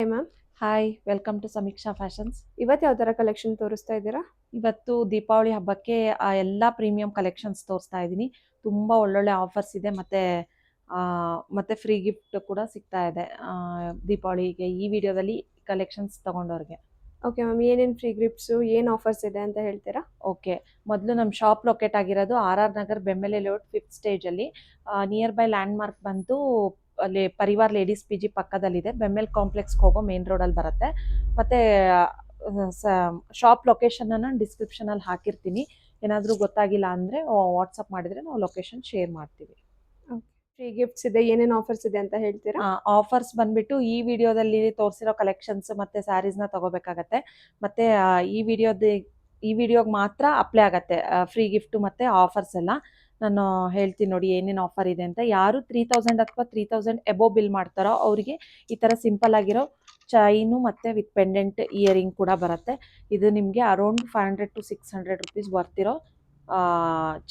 Hi ma'am. Hi, welcome to Samiksha fashions. ಇವತ್ತು ಯಾವ ಥರ ಕಲೆಕ್ಷನ್ ತೋರಿಸ್ತಾ ಇದ್ದೀರಾ? ಇವತ್ತು ದೀಪಾವಳಿ ಹಬ್ಬಕ್ಕೆ ಎಲ್ಲ ಪ್ರೀಮಿಯಂ ಕಲೆಕ್ಷನ್ಸ್ ತೋರಿಸ್ತಾ ಇದ್ದೀನಿ. ತುಂಬ ಒಳ್ಳೊಳ್ಳೆ ಆಫರ್ಸ್ ಇದೆ ಮತ್ತು ಫ್ರೀ ಗಿಫ್ಟ್ ಕೂಡ ಸಿಗ್ತಾ ಇದೆ ದೀಪಾವಳಿಗೆ ಈ ವಿಡಿಯೋದಲ್ಲಿ ಕಲೆಕ್ಷನ್ಸ್ ತಗೊಂಡವ್ರಿಗೆ. ಓಕೆ ಮ್ಯಾಮ್, ಏನೇನು ಫ್ರೀ ಗಿಫ್ಟ್ಸು, ಏನು ಆಫರ್ಸ್ ಇದೆ ಅಂತ ಹೇಳ್ತೀರಾ? ಓಕೆ, ಮೊದಲು ನಮ್ಮ ಶಾಪ್ ಲೊಕೇಟ್ ಆಗಿರೋದು RR ನಗರ್ ಬೆಮ್ಮೆಲೆ ಲೇಔಟ್ 5th ಸ್ಟೇಜಲ್ಲಿ. ನಿಯರ್ ಬೈ ಲ್ಯಾಂಡ್ ಮಾರ್ಕ್ ಬಂದು ಅಲ್ಲಿ ಪರಿವಾರ್ ಲೇಡೀಸ್ PG ಪಕ್ಕದಲ್ಲಿದೆ. ಬೆಮ್ಮೆಲ್ ಕಾಂಪ್ಲೆಕ್ಸ್ಗೆ ಹೋಗೋ ಮೇನ್ ರೋಡಲ್ಲಿ ಬರುತ್ತೆ. ಮತ್ತು ಶಾಪ್ ಲೊಕೇಶನನ್ನು ಡಿಸ್ಕ್ರಿಪ್ಷನಲ್ಲಿ ಹಾಕಿರ್ತೀನಿ. ಏನಾದರೂ ಗೊತ್ತಾಗಿಲ್ಲ ಅಂದರೆ ವಾಟ್ಸಪ್ ಮಾಡಿದರೆ ನಾವು ಲೊಕೇಶನ್ ಶೇರ್ ಮಾಡ್ತೀವಿ. ಫ್ರೀ ಗಿಫ್ಟ್ಸ್ ಇದೆ, ಏನೇನು ಆಫರ್ಸ್ ಇದೆ ಅಂತ ಹೇಳ್ತೀರಾ? ಆಫರ್ಸ್ ಬಂದ್ಬಿಟ್ಟು ಈ ವಿಡಿಯೋದಲ್ಲಿ ತೋರಿಸಿರೋ ಕಲೆಕ್ಷನ್ಸ್ ಮತ್ತು ಸ್ಯಾರೀಸ್ನ ತಗೋಬೇಕಾಗತ್ತೆ. ಮತ್ತು ಈ ವಿಡಿಯೋಗೆ ಮಾತ್ರ ಅಪ್ಲೈ ಆಗತ್ತೆ ಫ್ರೀ ಗಿಫ್ಟು ಮತ್ತು ಆಫರ್ಸ್ ಎಲ್ಲ. ನಾನು ಹೇಳ್ತೀನಿ ನೋಡಿ ಏನೇನು ಆಫರ್ ಇದೆ ಅಂತ. ಯಾರು 3000 ಅಥವಾ 3000 ಎಬೋವ್ ಬಿಲ್ ಮಾಡ್ತಾರೋ ಅವರಿಗೆ ಈ ಥರ ಸಿಂಪಲ್ ಆಗಿರೋ ಚೈನು ಮತ್ತು ವಿತ್ ಪೆಂಡೆಂಟ್ ಇಯರಿಂಗ್ ಕೂಡ ಬರುತ್ತೆ. ಇದು ನಿಮಗೆ ಅರೌಂಡ್ 500 to 600 ರುಪೀಸ್ ಬರ್ತಿರೋ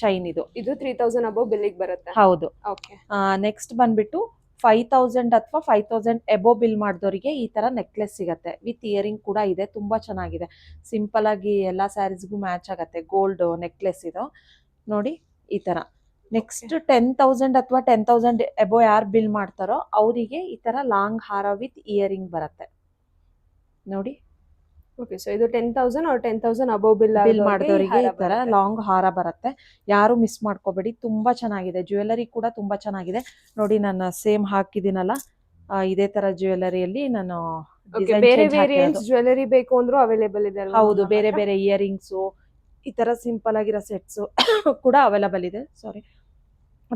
ಚೈನ್ ಇದು. ಇದು 3000 ಅಬೋವ್ ಬಿಲ್ಲಿಗೆ ಬರುತ್ತೆ. ಹೌದು. ಓಕೆ. ನೆಕ್ಸ್ಟ್ ಬಂದ್ಬಿಟ್ಟು 5000 ಅಥವಾ 5000 ಎಬೋವ್ ಬಿಲ್ ಮಾಡಿದವರಿಗೆ ಈ ಥರ ನೆಕ್ಲೆಸ್ ಸಿಗುತ್ತೆ. ವಿತ್ ಇಯರಿಂಗ್ ಕೂಡ ಇದೆ. ತುಂಬ ಚೆನ್ನಾಗಿದೆ. ಸಿಂಪಲ್ ಆಗಿ ಎಲ್ಲ ಸ್ಯಾರೀಸ್ಗೂ ಮ್ಯಾಚ್ ಆಗುತ್ತೆ. ಗೋಲ್ಡ್ ನೆಕ್ಲೆಸ್ ಇದು ನೋಡಿ ಈ ಥರ. ನೆಕ್ಸ್ಟ್ 10,000 ಅಥವಾ 10,000 ಎಬೋವ್ ಯಾರು ಬಿಲ್ ಮಾಡ್ತಾರೋ ಅವರಿಗೆ ಈ ಥರ ಲಾಂಗ್ ಹಾರ ವಿತ್ ಇಯರಿಂಗ್ ಬರುತ್ತೆ ನೋಡಿ. ಓಕೆ, ಸೊ ಇದು 10,000 or 10,000 ಅಬೋವ್ ಬಿಲ್ ಮಾಡಿದವರಿಗೆ ಈ ಥರ ಲಾಂಗ್ ಹಾರ ಬರುತ್ತೆ. ಯಾರು ಮಿಸ್ ಮಾಡ್ಕೋಬೇಡಿ, ತುಂಬ ಚೆನ್ನಾಗಿದೆ. ಜ್ಯುವೆಲರಿ ಕೂಡ ತುಂಬ ಚೆನ್ನಾಗಿದೆ ನೋಡಿ. ನಾನು ಸೇಮ್ ಹಾಕಿದ್ದೀನಲ್ಲ ಇದೇ ಥರ ಜ್ಯುವೆಲರಿಯಲ್ಲಿ ನಾನು ಬೇರೆ ವೇರಿಯಂಟ್ಸ್ ಜ್ಯುವೆಲರಿ ಬೇಕು ಅಂದ್ರೂ ಅವೈಲೇಬಲ್ ಇದೆ ಅಲ್ವಾ? ಹೌದು, ಬೇರೆ ಬೇರೆ ಇಯರಿಂಗ್ಸು ಈ ಥರ ಸಿಂಪಲ್ ಆಗಿರೋ ಸೆಟ್ಸು ಕೂಡ ಅವೈಲಬಲ್ ಇದೆ. ಸಾರಿ,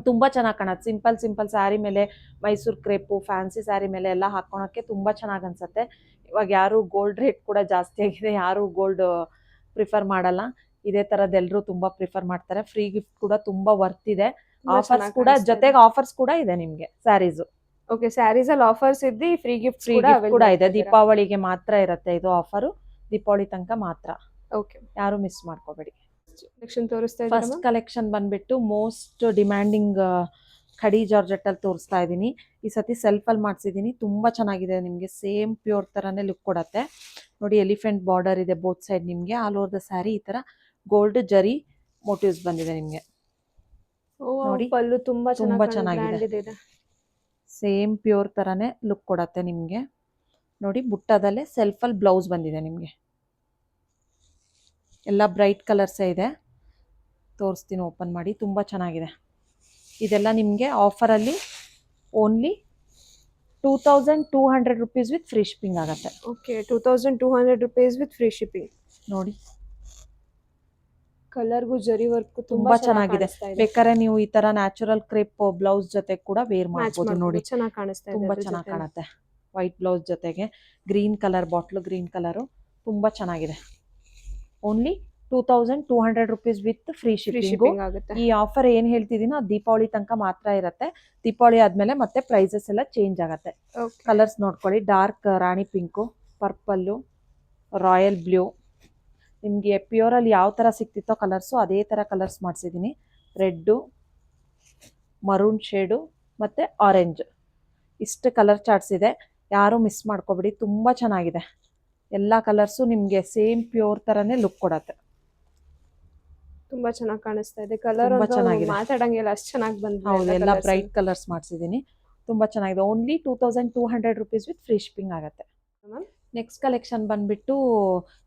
ತುಂಬ ಚೆನ್ನಾಗಿ ಕಾಣುತ್ತೆ. ಸಿಂಪಲ್ ಸ್ಯಾರಿ ಮೇಲೆ ಮೈಸೂರು ಕ್ರೇಪು, ಫ್ಯಾನ್ಸಿ ಸ್ಯಾರಿ ಮೇಲೆ ಎಲ್ಲ ಹಾಕ್ಕೊಳಕ್ಕೆ ತುಂಬ ಚೆನ್ನಾಗಿ ಅನ್ಸುತ್ತೆ. ಇವಾಗ ಯಾರು ಗೋಲ್ಡ್ ರೇಟ್ ಕೂಡ ಜಾಸ್ತಿ ಆಗಿದೆ, ಯಾರು ಗೋಲ್ಡ್ ಪ್ರಿಫರ್ ಮಾಡಲ್ಲ. ಇದೇ ಥರದ್ದು ಎಲ್ಲರೂ ತುಂಬ ಪ್ರಿಫರ್ ಮಾಡ್ತಾರೆ. ಫ್ರೀ ಗಿಫ್ಟ್ ಕೂಡ ತುಂಬ ವರ್ತ್ ಇದೆ. ಆಫರ್ಸ್ ಕೂಡ ಜೊತೆಗೆ ಆಫರ್ಸ್ ಕೂಡ ಇದೆ ನಿಮಗೆ ಸ್ಯಾರೀಸು. ಓಕೆ, ಸ್ಯಾರೀಸ್ ಅಲ್ಲಿ ಆಫರ್ಸ್ ಇದ್ದು ಫ್ರೀ ಗಿಫ್ಟ್ ಕೂಡ ಇದೆ. ದೀಪಾವಳಿಗೆ ಮಾತ್ರ ಇರುತ್ತೆ ಇದು ಆಫರು, ದೀಪಾವಳಿ ತನಕ ಮಾತ್ರ. ಓಕೆ, ಯಾರು ಮಿಸ್ ಮಾಡ್ಕೋಬೇಡಿ. ಕಲೆಕ್ಷನ್ ತೋರಿಸ್ತಾ ಫಸ್ಟ್ ಕಲೆಕ್ಷನ್ ಬಂದ್ಬಿಟ್ಟು ಮೋಸ್ಟ್ ಡಿಮ್ಯಾಂಡಿಂಗ್ ಖಡಿ ಜಾರ್ಜೆಟ್ ಅಲ್ಲಿ ತೋರಿಸ್ತಾ ಇದ್ದೀನಿ. ಈ ಸತಿ ಸೆಲ್ಫಲ್ಲಿ ಮಾಡಿಸಿದ್ದೀನಿ. ತುಂಬ ಚೆನ್ನಾಗಿದೆ. ನಿಮಗೆ ಸೇಮ್ ಪ್ಯೂರ್ ಥರನೇ ಲುಕ್ ಕೊಡುತ್ತೆ ನೋಡಿ. ಎಲಿಫೆಂಟ್ ಬಾರ್ಡರ್ ಇದೆ ಬೋತ್ ಸೈಡ್. ನಿಮಗೆ ಆಲ್ ಓವರ್ ದ ಸ್ಯಾರಿ ಈ ಥರ ಗೋಲ್ಡ್ ಜರಿ ಮೋಟಿವ್ಸ್ ಬಂದಿದೆ ನಿಮಗೆ ನೋಡಿ. ಪಲ್ಲು ತುಂಬ ಚೆನ್ನಾಗಿದೆ. ಸೇಮ್ ಪ್ಯೂರ್ ಥರನೇ ಲುಕ್ ಕೊಡುತ್ತೆ ನಿಮಗೆ ನೋಡಿ. ಬುಟ್ಟದಲ್ಲೇ ಸೆಲ್ಫಲ್ಲಿ ಬ್ಲೌಸ್ ಬಂದಿದೆ ನಿಮಗೆ. ಎಲ್ಲ ಬ್ರೈಟ್ ಕಲರ್ಸೇ ಇದೆ. ತೋರಿಸ್ತೀನಿ ಓಪನ್ ಮಾಡಿ. ತುಂಬ ಚೆನ್ನಾಗಿದೆ. ಇದೆಲ್ಲ ನಿಮಗೆ ಆಫರಲ್ಲಿ only 2200 rupees with free shipping ಆಗುತ್ತೆ. Okay, 2200 rupees with free shipping ನೋಡಿ. ಕಲರ್ಗೂ ಜರಿ ವರ್ಕ್ ತುಂಬಾ ಚೆನ್ನಾಗಿದೆ. ಬೇಕಾದ್ರೆ ನೀವು ಈ ತರ ನ್ಯಾಚುರಲ್ ಕ್ರೇಪ್ ಬ್ಲೌಸ್ ಜೊತೆ ಕೂಡ ವೇರ್ ಮಾಡಬಹುದು ನೋಡಿ. ಚೆನ್ನಾಗಿ ಕಾಣಿಸ್ತಾ ಇದೆ. ತುಂಬಾ ಚೆನ್ನಾಗಿ ಕಾಣುತ್ತೆ. ವೈಟ್ ಬ್ಲೌಸ್ ಜೊತೆಗೆ green colour, bottle green colour ತುಂಬಾ ಚೆನ್ನಾಗಿದೆ. Only 2200 rupees with free shipping ಆಗುತ್ತೆ. ಈ ಆಫರ್ ಏನ್ ಹೇಳ್ತಿದೀನೋ ಅದು ದೀಪಾವಳಿ ತನಕ ಮಾತ್ರ ಇರುತ್ತೆ. ದೀಪಾವಳಿ ಆದ್ಮೇಲೆ ಮತ್ತೆ ಪ್ರೈಸಸ್ ಎಲ್ಲ ಚೇಂಜ್ ಆಗುತ್ತೆ. ಕಲರ್ಸ್ ನೋಡ್ಕೊಳ್ಳಿ. ಡಾರ್ಕ್ ರಾಣಿ ಪಿಂಕು, ಪರ್ಪಲ್ಲು, ರಾಯಲ್ ಬ್ಲೂ. ನಿಮಗೆ ಪ್ಯೂರಲ್ಲಿ ಯಾವ ಥರ ಸಿಕ್ತಿತ್ತೋ ಕಲರ್ಸು ಅದೇ ಥರ ಕಲರ್ಸ್ ಮಾಡಿಸಿದ್ದೀನಿ. ರೆಡ್ಡು, ಮರೂನ್ ಶೇಡು ಮತ್ತು ಆರೆಂಜ್, ಇಷ್ಟು ಕಲರ್ ಚಾರ್ಟ್ಸ್ ಇದೆ. ಯಾರೂ ಮಿಸ್ ಮಾಡ್ಕೊಬೇಡಿ. ತುಂಬ ಚೆನ್ನಾಗಿದೆ. ಎಲ್ಲ ಕಲರ್ಸು ನಿಮಗೆ ಸೇಮ್ ಪ್ಯೂರ್ ಥರನೇ ಲುಕ್ ಕೊಡತ್ತೆ. ತುಂಬ ಚೆನ್ನಾಗಿ ಕಾಣಿಸ್ತಾ ಇದೆ. ಕಲರ್ ಚೆನ್ನಾಗಿದೆ, ಮಾತಾಡಂಗಿಲ್ಲ ಅಷ್ಟು ಚೆನ್ನಾಗಿ ಬಂದಿದೆ. ಹೌದು, ಎಲ್ಲ ಬ್ರೈಟ್ ಕಲರ್ಸ್ ಮಾಡಿಸಿದ್ದೀನಿ. ತುಂಬ ಚೆನ್ನಾಗಿದೆ. Only 2200 rupees with free shipping ಆಗುತ್ತೆ. ನೆಕ್ಸ್ಟ್ ಕಲೆಕ್ಷನ್ ಬಂದ್ಬಿಟ್ಟು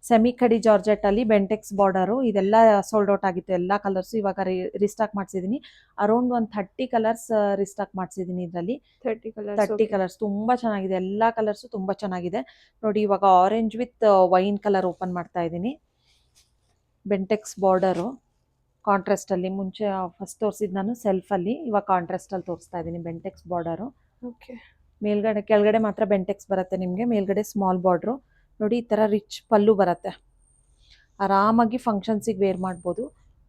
ಸೆಮಿ ಖಡಿ ಜಾರ್ಜೆಟ್ ಅಲ್ಲಿ ಬೆಂಟೆಕ್ಸ್ ಬಾರ್ಡರು. ಇದೆಲ್ಲ ಸೋಲ್ಡ್ ಔಟ್ ಆಗಿತ್ತು ಎಲ್ಲ ಕಲರ್ಸ್. ಇವಾಗ ರಿಸ್ಟಾಕ್ ಮಾಡಿಸಿದ್ದೀನಿ. ಅರೌಂಡ್ ಒಂದು 30 ಕಲರ್ಸ್ ರಿಸ್ಟಾಕ್ ಮಾಡಿಸಿದ್ದೀನಿ. ಇದರಲ್ಲಿ 30 ಕಲರ್ಸ್ ತುಂಬ ಚೆನ್ನಾಗಿದೆ. ಎಲ್ಲ ಕಲರ್ಸು ತುಂಬ ಚೆನ್ನಾಗಿದೆ ನೋಡಿ. ಇವಾಗ orange with wine colour open ಮಾಡ್ತಾ ಇದ್ದೀನಿ. ಬೆಂಟೆಕ್ಸ್ ಬಾರ್ಡರು ಕಾಂಟ್ರಾಸ್ಟ್ ಅಲ್ಲಿ. ಮುಂಚೆ ಫಸ್ಟ್ ತೋರಿಸಿದ್ದು ನಾನು ಸೆಲ್ಫಲ್ಲಿ, ಇವಾಗ ಕಾಂಟ್ರಾಸ್ಟ್ ಅಲ್ಲಿ ತೋರಿಸ್ತಾ ಇದ್ದೀನಿ. ಬೆಂಟೆಕ್ಸ್ ಬಾರ್ಡರು. ಓಕೆ, ಮೇಲ್ಗಡೆ ಕೆಳಗಡೆ ಮಾತ್ರ ಬೆಂಟೆಕ್ಸ್ ಬರುತ್ತೆ ನಿಮಗೆ. ಮೇಲ್ಗಡೆ ಸ್ಮಾಲ್ ಬಾರ್ಡ್ರು ನೋಡಿ. ಈ ಥರ ರಿಚ್ ಪಲ್ಲು ಬರುತ್ತೆ. ಆರಾಮಾಗಿ ಫಂಕ್ಷನ್ಸಿಗೆ ವೇರ್ ಮಾಡ್ಬೋದು.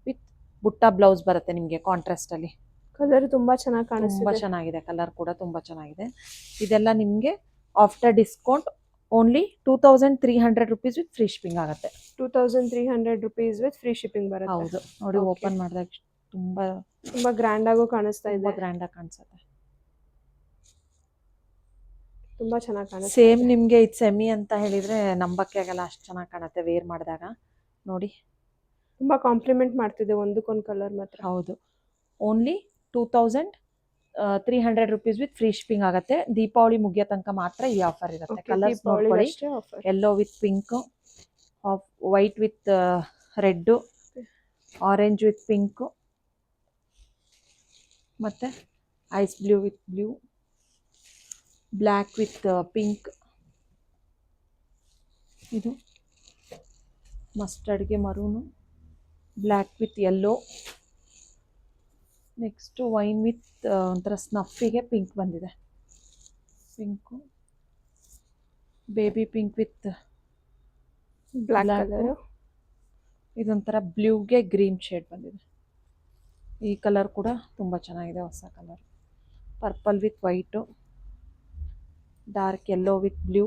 ವಿತ್ ಬುಟ್ಟ ಬ್ಲೌಸ್ ಬರುತ್ತೆ ನಿಮಗೆ ಕಾಂಟ್ರಾಸ್ಟಲ್ಲಿ. ಕಲರ್ ತುಂಬ ಚೆನ್ನಾಗಿ ಕಾಣಿಸ್ತಿದೆ. ತುಂಬ ಚೆನ್ನಾಗಿದೆ. ಕಲರ್ ಕೂಡ ತುಂಬ ಚೆನ್ನಾಗಿದೆ. ಇದೆಲ್ಲ ನಿಮಗೆ after discount only 2300 rupees with free shipping ಆಗುತ್ತೆ. 2300 ರುಪೀಸ್ ವಿತ್ ಫ್ರೀ ಶಿಪ್ಪಿಂಗ್ ಬರುತ್ತೆ. ಹೌದು ನೋಡಿ. ಓಪನ್ ಮಾಡಿದಾಗ ತುಂಬ ಗ್ರ್ಯಾಂಡ್ ಆಗೋ ಕಾಣಿಸ್ತಾ ಇದೆ. ಗ್ರ್ಯಾಂಡ್ ಆಗಿ ಕಾಣಿಸುತ್ತೆ. ತುಂಬಾ ಚೆನ್ನಾಗಿ ಕಾಣುತ್ತೆ. ಸೇಮ್ ನಿಮಗೆ ಇದು ಸೆಮಿ ಅಂತ ಹೇಳಿದ್ರೆ ನಂಬಕ್ಕೆ ಆಗಲ್ಲ, ಅಷ್ಟು ಚೆನ್ನಾಗಿ ಕಾಣುತ್ತೆ ವೇರ್ ಮಾಡಿದಾಗ. ನೋಡಿ ತುಂಬಾ ಕಾಂಪ್ಲಿಮೆಂಟ್ ಮಾಡ್ತಿದೆ ಒಂದಕ್ಕೊಂದು ಕಲರ್ ಮಾತ್ರ. ಹೌದು. Only 2300 rupees with free shipping ಆಗುತ್ತೆ. ದೀಪಾವಳಿ ಮುಗಿಯೋ ತನಕ ಮಾತ್ರ ಈ ಆಫರ್ ಇರುತ್ತೆ. ಕಲರ್ಸ್ ನೋಡ್ಕೊಳ್ಳಿ. Yellow with pink, white with red, orange with pink, ಮತ್ತೆ ice blue with blue, black with pink, ಇದು ಮಸ್ಟರ್ಡ್ಗೆ maroon, black with yellow, next wine with ಒಂಥರ ಸ್ನಫಿಗೆ ಪಿಂಕ್ ಬಂದಿದೆ, pink, baby pink with black colour, ಇದೊಂಥರ ಬ್ಲೂಗೆ green shade ಬಂದಿದೆ. ಈ ಕಲರ್ ಕೂಡ ತುಂಬ ಚೆನ್ನಾಗಿದೆ, ಹೊಸ colour. Purple with white, dark yellow with blue,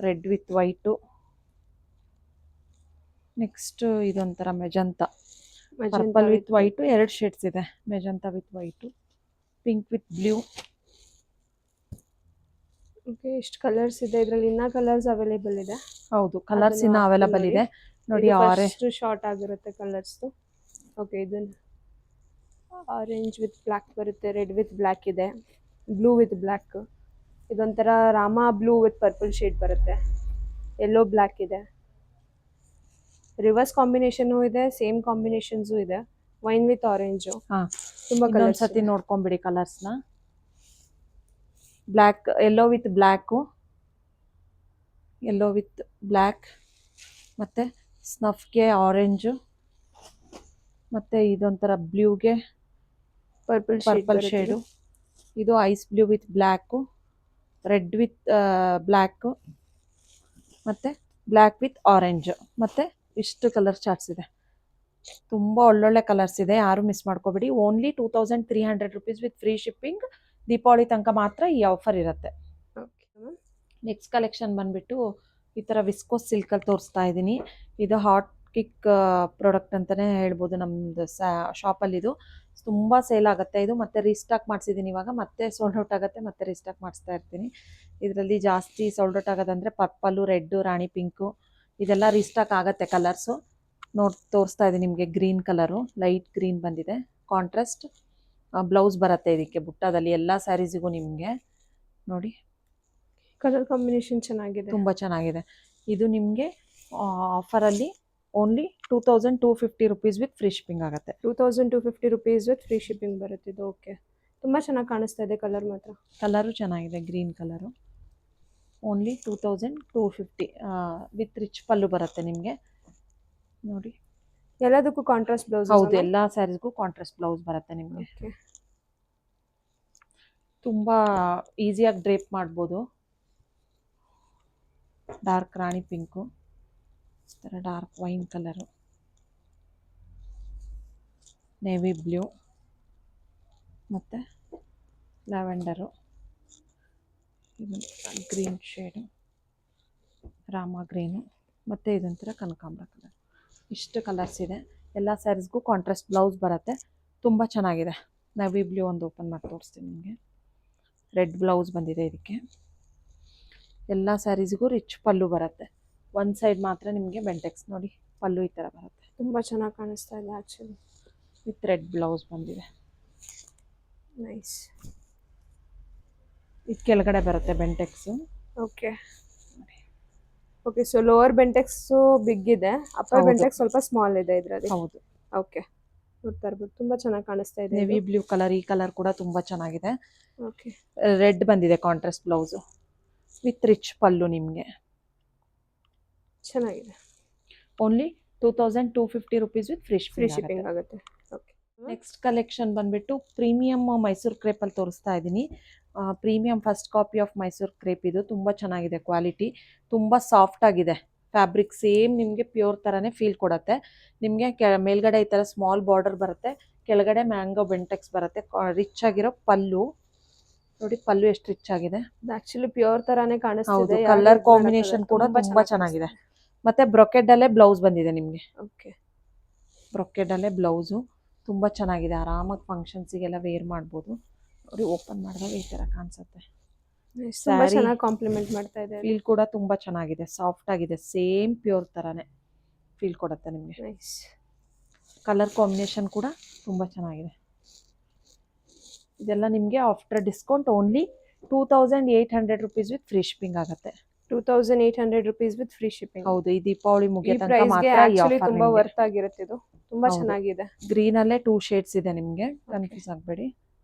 red with white, next ಇದೊಂಥರ magenta, purple with white, 2 shades ಇದೆ. Magenta with white, pink with blue. Okay, ಇಷ್ಟು ಕಲರ್ಸ್ ಇದೆ. ಇದರಲ್ಲಿ ಇನ್ನ ಕಲರ್ಸ್ ಅವೈಲೇಬಲ್ ಇದೆ. ಹೌದು, ಕಲರ್ಸ್ ಇನ್ನ ಅವೈಲೇಬಲ್ ಇದೆ ನೋಡಿ. ಆರೆಂಜ್ ಶಾರ್ಟ್ ಆಗಿರುತ್ತೆ ಕಲರ್ಸ್. ಓಕೆ, ಇದನ್ನ ಆರೆಂಜ್ ವಿತ್ ಬ್ಲ್ಯಾಕ್ ಬರುತ್ತೆ, ರೆಡ್ ವಿತ್ ಬ್ಲ್ಯಾಕ್ ಇದೆ, ಬ್ಲೂ ವಿತ್ ಬ್ಲ್ಯಾಕ್, ಇದೊಂಥರ rama blue with purple shade ಬರುತ್ತೆ, ಯೆಲ್ಲೋ ಬ್ಲ್ಯಾಕ್ ಇದೆ, ರಿವರ್ಸ್ ಕಾಂಬಿನೇಷನ್ ಇದೆ, ಸೇಮ್ ಕಾಂಬಿನೇಷನ್ಸು ಇದೆ, ವೈನ್ ವಿತ್ ಆರೆಂಜು. ತುಂಬಾ ಕಲರ್ಸ್. ಸತಿ ನೋಡ್ಕೊಂಬಿಡಿ ಕಲರ್ಸ್ನ. Black, yellow with black, yellow with black, ಮತ್ತೆ ಸ್ನಫ್ಗೆ ಆರೆಂಜು, ಮತ್ತೆ ಇದೊಂಥರ ಬ್ಲೂಗೆ ಪರ್ಪಲ್ ಶೇಡು, ಇದು ice blue with black, red with black, ಮತ್ತೆ ಬ್ಲ್ಯಾಕ್ ವಿತ್ ಆರೆಂಜ್. ಮತ್ತೆ ಇಷ್ಟು ಕಲರ್ ಚಾರ್ಟ್ಸ್ ಇದೆ. ತುಂಬ ಒಳ್ಳೊಳ್ಳೆ ಕಲರ್ಸ್ ಇದೆ, ಯಾರು ಮಿಸ್ ಮಾಡ್ಕೋಬೇಡಿ. Only 2300 rupees with free shipping. Deepavali ತನಕ ಮಾತ್ರ ಈ ಆಫರ್ ಇರುತ್ತೆ. ನೆಕ್ಸ್ಟ್ ಕಲೆಕ್ಷನ್ ಬಂದ್ಬಿಟ್ಟು ಈ ಥರ ವಿಸ್ಕೋಸ್ ಸಿಲ್ಕಲ್ಲಿ ತೋರಿಸ್ತಾ ಇದ್ದೀನಿ. ಇದು ಹಾಟ್ ಕಿಕ್ ಪ್ರಾಡಕ್ಟ್ ಅಂತಲೇ ಹೇಳ್ಬೋದು. ನಮ್ಮದು ಶಾಪಲ್ಲಿದು ತುಂಬ ಸೇಲ್ ಆಗುತ್ತೆ ಇದು. ಮತ್ತೆ ರೀಸ್ಟಾಕ್ ಮಾಡಿಸಿದ್ದೀನಿ ಇವಾಗ. ಮತ್ತೆ ಸೋಲ್ಡ್ ಔಟ್ ಆಗುತ್ತೆ, ಮತ್ತೆ ರೀಸ್ಟಾಕ್ ಮಾಡಿಸ್ತಾ ಇರ್ತೀನಿ. ಇದರಲ್ಲಿ ಜಾಸ್ತಿ ಸೋಲ್ಡ್ ಔಟ್ ಆಗೋದಂದರೆ ಪರ್ಪಲ್ಲು, ರೆಡ್ಡು, ರಾಣಿ ಪಿಂಕು, ಇದೆಲ್ಲ ರೀಸ್ಟಾಕ್ ಆಗುತ್ತೆ ಕಲರ್ಸು. ತೋರಿಸ್ತಾ ಇದ್ದೀನಿ ನಿಮಗೆ. ಗ್ರೀನ್ ಕಲರು, ಲೈಟ್ ಗ್ರೀನ್ ಬಂದಿದೆ. ಕಾಂಟ್ರಾಸ್ಟ್ ಬ್ಲೌಸ್ ಬರುತ್ತೆ ಇದಕ್ಕೆ ಬುಟ್ಟಾದಲ್ಲಿ, ಎಲ್ಲ ಸ್ಯಾರೀಸಿಗೂ ನಿಮಗೆ ನೋಡಿ. ಕಲರ್ ಕಾಂಬಿನೇಷನ್ ಚೆನ್ನಾಗಿದೆ, ತುಂಬ ಚೆನ್ನಾಗಿದೆ. ಇದು ನಿಮಗೆ ಆಫರಲ್ಲಿ only 2250 rupees with free shipping ಆಗುತ್ತೆ. 2250 ರುಪೀಸ್ ವಿತ್ ಫ್ರೀ ಶಿಪ್ಪಿಂಗ್ ಬರುತ್ತೆ ಇದು. ಓಕೆ, ತುಂಬ ಚೆನ್ನಾಗಿ ಕಾಣಿಸ್ತಾ ಇದೆ ಕಲರ್ ಮಾತ್ರ. ಕಲರು ಚೆನ್ನಾಗಿದೆ, green colour. Only 2250 with rich pallu ಬರುತ್ತೆ ನಿಮಗೆ ನೋಡಿ. ಎಲ್ಲದಕ್ಕೂ ಕಾಂಟ್ರಾಸ್ಟ್ ಬ್ಲೌಸ್? ಹೌದು, ಎಲ್ಲ ಸ್ಯಾರೀಸ್ಗೂ ಕಾಂಟ್ರಾಸ್ಟ್ ಬ್ಲೌಸ್ ಬರುತ್ತೆ ನಿಮಗೆ. ತುಂಬ ಈಸಿಯಾಗಿ ಡ್ರೇಪ್ ಮಾಡ್ಬೋದು. ಡಾರ್ಕ್ ರಾಣಿ ಪಿಂಕು, ಈ ಥರ dark wine colour, navy blue, ಮತ್ತು ಲ್ಯಾವೆಂಡರು, ಇದು ಗ್ರೀನ್ ಶೇಡು, ರಾಮ ಗ್ರೀನು, ಮತ್ತು ಇದೊಂಥರ ಕನಕಾಂಬರ ಕಲರ್. ಇಷ್ಟು ಕಲರ್ಸ್ ಇದೆ. ಎಲ್ಲ ಸ್ಯಾರೀಸ್ಗೂ ಕಾಂಟ್ರಾಸ್ಟ್ ಬ್ಲೌಸ್ ಬರುತ್ತೆ. ತುಂಬ ಚೆನ್ನಾಗಿದೆ. ನೇವಿ ಬ್ಲೂ ಒಂದು ಓಪನ್ ಮಾಡಿ ತೋರಿಸ್ತೀನಿ ನಿಮಗೆ. ರೆಡ್ ಬ್ಲೌಸ್ ಬಂದಿದೆ ಇದಕ್ಕೆ. ಎಲ್ಲ ಸ್ಯಾರೀಸ್ಗೂ ರಿಚ್ ಪಲ್ಲು ಬರುತ್ತೆ. ಒಂದು ಸೈಡ್ ಮಾತ್ರ ನಿಮಗೆ ಬೆಂಟೆಕ್ಸ್ ನೋಡಿ, ಪಲ್ಲು ಈ ಥರ ಬರುತ್ತೆ. ತುಂಬ ಚೆನ್ನಾಗಿ ಕಾಣಿಸ್ತಾ ಇದೆ ಆ್ಯಕ್ಚುಲಿ. ವಿತ್ ರೆಡ್ ಬ್ಲೌಸ್ ಬಂದಿದೆ. ನೈಸ್. ಇದು ಕೆಳಗಡೆ ಬರುತ್ತೆ Bentex. Okay okay, so lower Bentex big ಇದೆ, ಅಪ್ಪರ್ ಬೆಂಟೆಕ್ಸ್ ಸ್ವಲ್ಪ ಸ್ಮಾಲ್ ಇದೆ ಇದರಲ್ಲಿ. ಹೌದು. ಓಕೆ, ನೋಡ್ತಾ ಇರ್ಬೋದು. ತುಂಬ ಚೆನ್ನಾಗಿ ಕಾಣಿಸ್ತಾ ಇದೆ. ನೇವಿ ಬ್ಲೂ ಕಲರ್, ಈ ಕಲರ್ ಕೂಡ ತುಂಬ ಚೆನ್ನಾಗಿದೆ. ಓಕೆ, ರೆಡ್ ಬಂದಿದೆ contrast blouse with rich pallu ನಿಮಗೆ. ಚೆನ್ನಾಗಿದೆ. Only 2250 rupees with free shipping ಆಗುತ್ತೆ. ಓಕೆ, ನೆಕ್ಸ್ಟ್ ಕಲೆಕ್ಷನ್ ಬಂದ್ಬಿಟ್ಟು ಪ್ರೀಮಿಯಮ್ ಮೈಸೂರು ಕ್ರೇಪಲ್ಲಿ ತೋರಿಸ್ತಾ ಇದ್ದೀನಿ. Premium first copy of Mysore crepe ಇದು. ತುಂಬ ಚೆನ್ನಾಗಿದೆ ಕ್ವಾಲಿಟಿ, ತುಂಬ ಸಾಫ್ಟ್ ಆಗಿದೆ ಫ್ಯಾಬ್ರಿಕ್. ಸೇಮ್ ನಿಮಗೆ ಪ್ಯೂರ್ ಥರನೇ ಫೀಲ್ ಕೊಡುತ್ತೆ. ನಿಮಗೆ ಮೇಲ್ಗಡೆ ಈ ಥರ ಸ್ಮಾಲ್ ಬಾರ್ಡರ್ ಬರುತ್ತೆ, ಕೆಳಗಡೆ ಮ್ಯಾಂಗೋ ಬೆಂಟೆಕ್ಸ್ ಬರುತ್ತೆ. ರಿಚ್ ಆಗಿರೋ ಪಲ್ಲು ನೋಡಿ, ಪಲ್ಲು ಎಷ್ಟು ರಿಚ್ ಆಗಿದೆ. ಆಕ್ಚುಲಿ ಪ್ಯೂರ್ ತರಾನೇ ಕಾಣಿಸ್ತಿದೆ. ಕಲರ್ ಕಾಂಬಿನೇಷನ್ ಕೂಡ ತುಂಬಾ ಚೆನ್ನಾಗಿದೆ. ಮತ್ತೆ ಬ್ರೊಕೆಡ್ ಅಲ್ಲೇ ಬ್ಲೌಸ್ ಬಂದಿದೆ ನಿಮಗೆ. ಓಕೆ, ಬ್ರೊಕೆಡ್ ಅಲ್ಲೇ ಬ್ಲೌಸು ತುಂಬಾ ಚೆನ್ನಾಗಿದೆ. ಆರಾಮಾಗಿ ಫಂಕ್ಷನ್ಸಿಗೆಲ್ಲ ವೇರ್ ಮಾಡ್ಬೋದು. ನೋಡಿ, ಓಪನ್ ಮಾಡಿದಾಗ ಈ ಥರ ಕಾಣಿಸುತ್ತೆ. ತುಂಬಾ Saree ಚೆನ್ನಾಗಿ ಕಾಂಪ್ಲಿಮೆಂಟ್ ಮಾಡ್ತಾ ಇದೆ. ಫೀಲ್ ಕೂಡ ತುಂಬಾ ಚೆನ್ನಾಗಿದೆ, ಸಾಫ್ಟ್ ಆಗಿದೆ, ಸೇಮ್ ಪ್ಯೂರ್ ತರಾನೇ ಫೀಲ್ ಕೊಡುತ್ತೆ ನಿಮಗೆ. ನೈಸ್. ಕಲರ್ ಕಾಂಬಿನೇಷನ್ ಕೂಡ ತುಂಬಾ ಚೆನ್ನಾಗಿದೆ. ಇದೆಲ್ಲ ನಿಮಗೆ after discount only 2800 rupees with free shipping ಆಗುತ್ತೆ. 2800 rupees with free shipping. ಹೌದು, ಈ ದೀಪಾವಳಿ ಈ ಮುಗಿಯ ತನಕ ಪ್ರೈಸ್ಗೆ ಮಾತ್ರ ಈ ಆಕ್ಚುಲಿ ಆಫರ್ ತುಂಬಾ ನಿಮಗೆ. ವರ್ತ್ ಆಗಿರುತ್ತೆ. ಇದು ತುಂಬಾ ಹೌದು. ಚೆನ್ನಾಗಿದೆ. ಗ್ರೀನ್ ಅಲ್ಲೇ 2 ಶೇಡ್ಸ್ ಇದೆ ನಿಮಗೆ, ಕನ್ಫ್ಯೂಸ್ ಆಗಬೇಡಿ.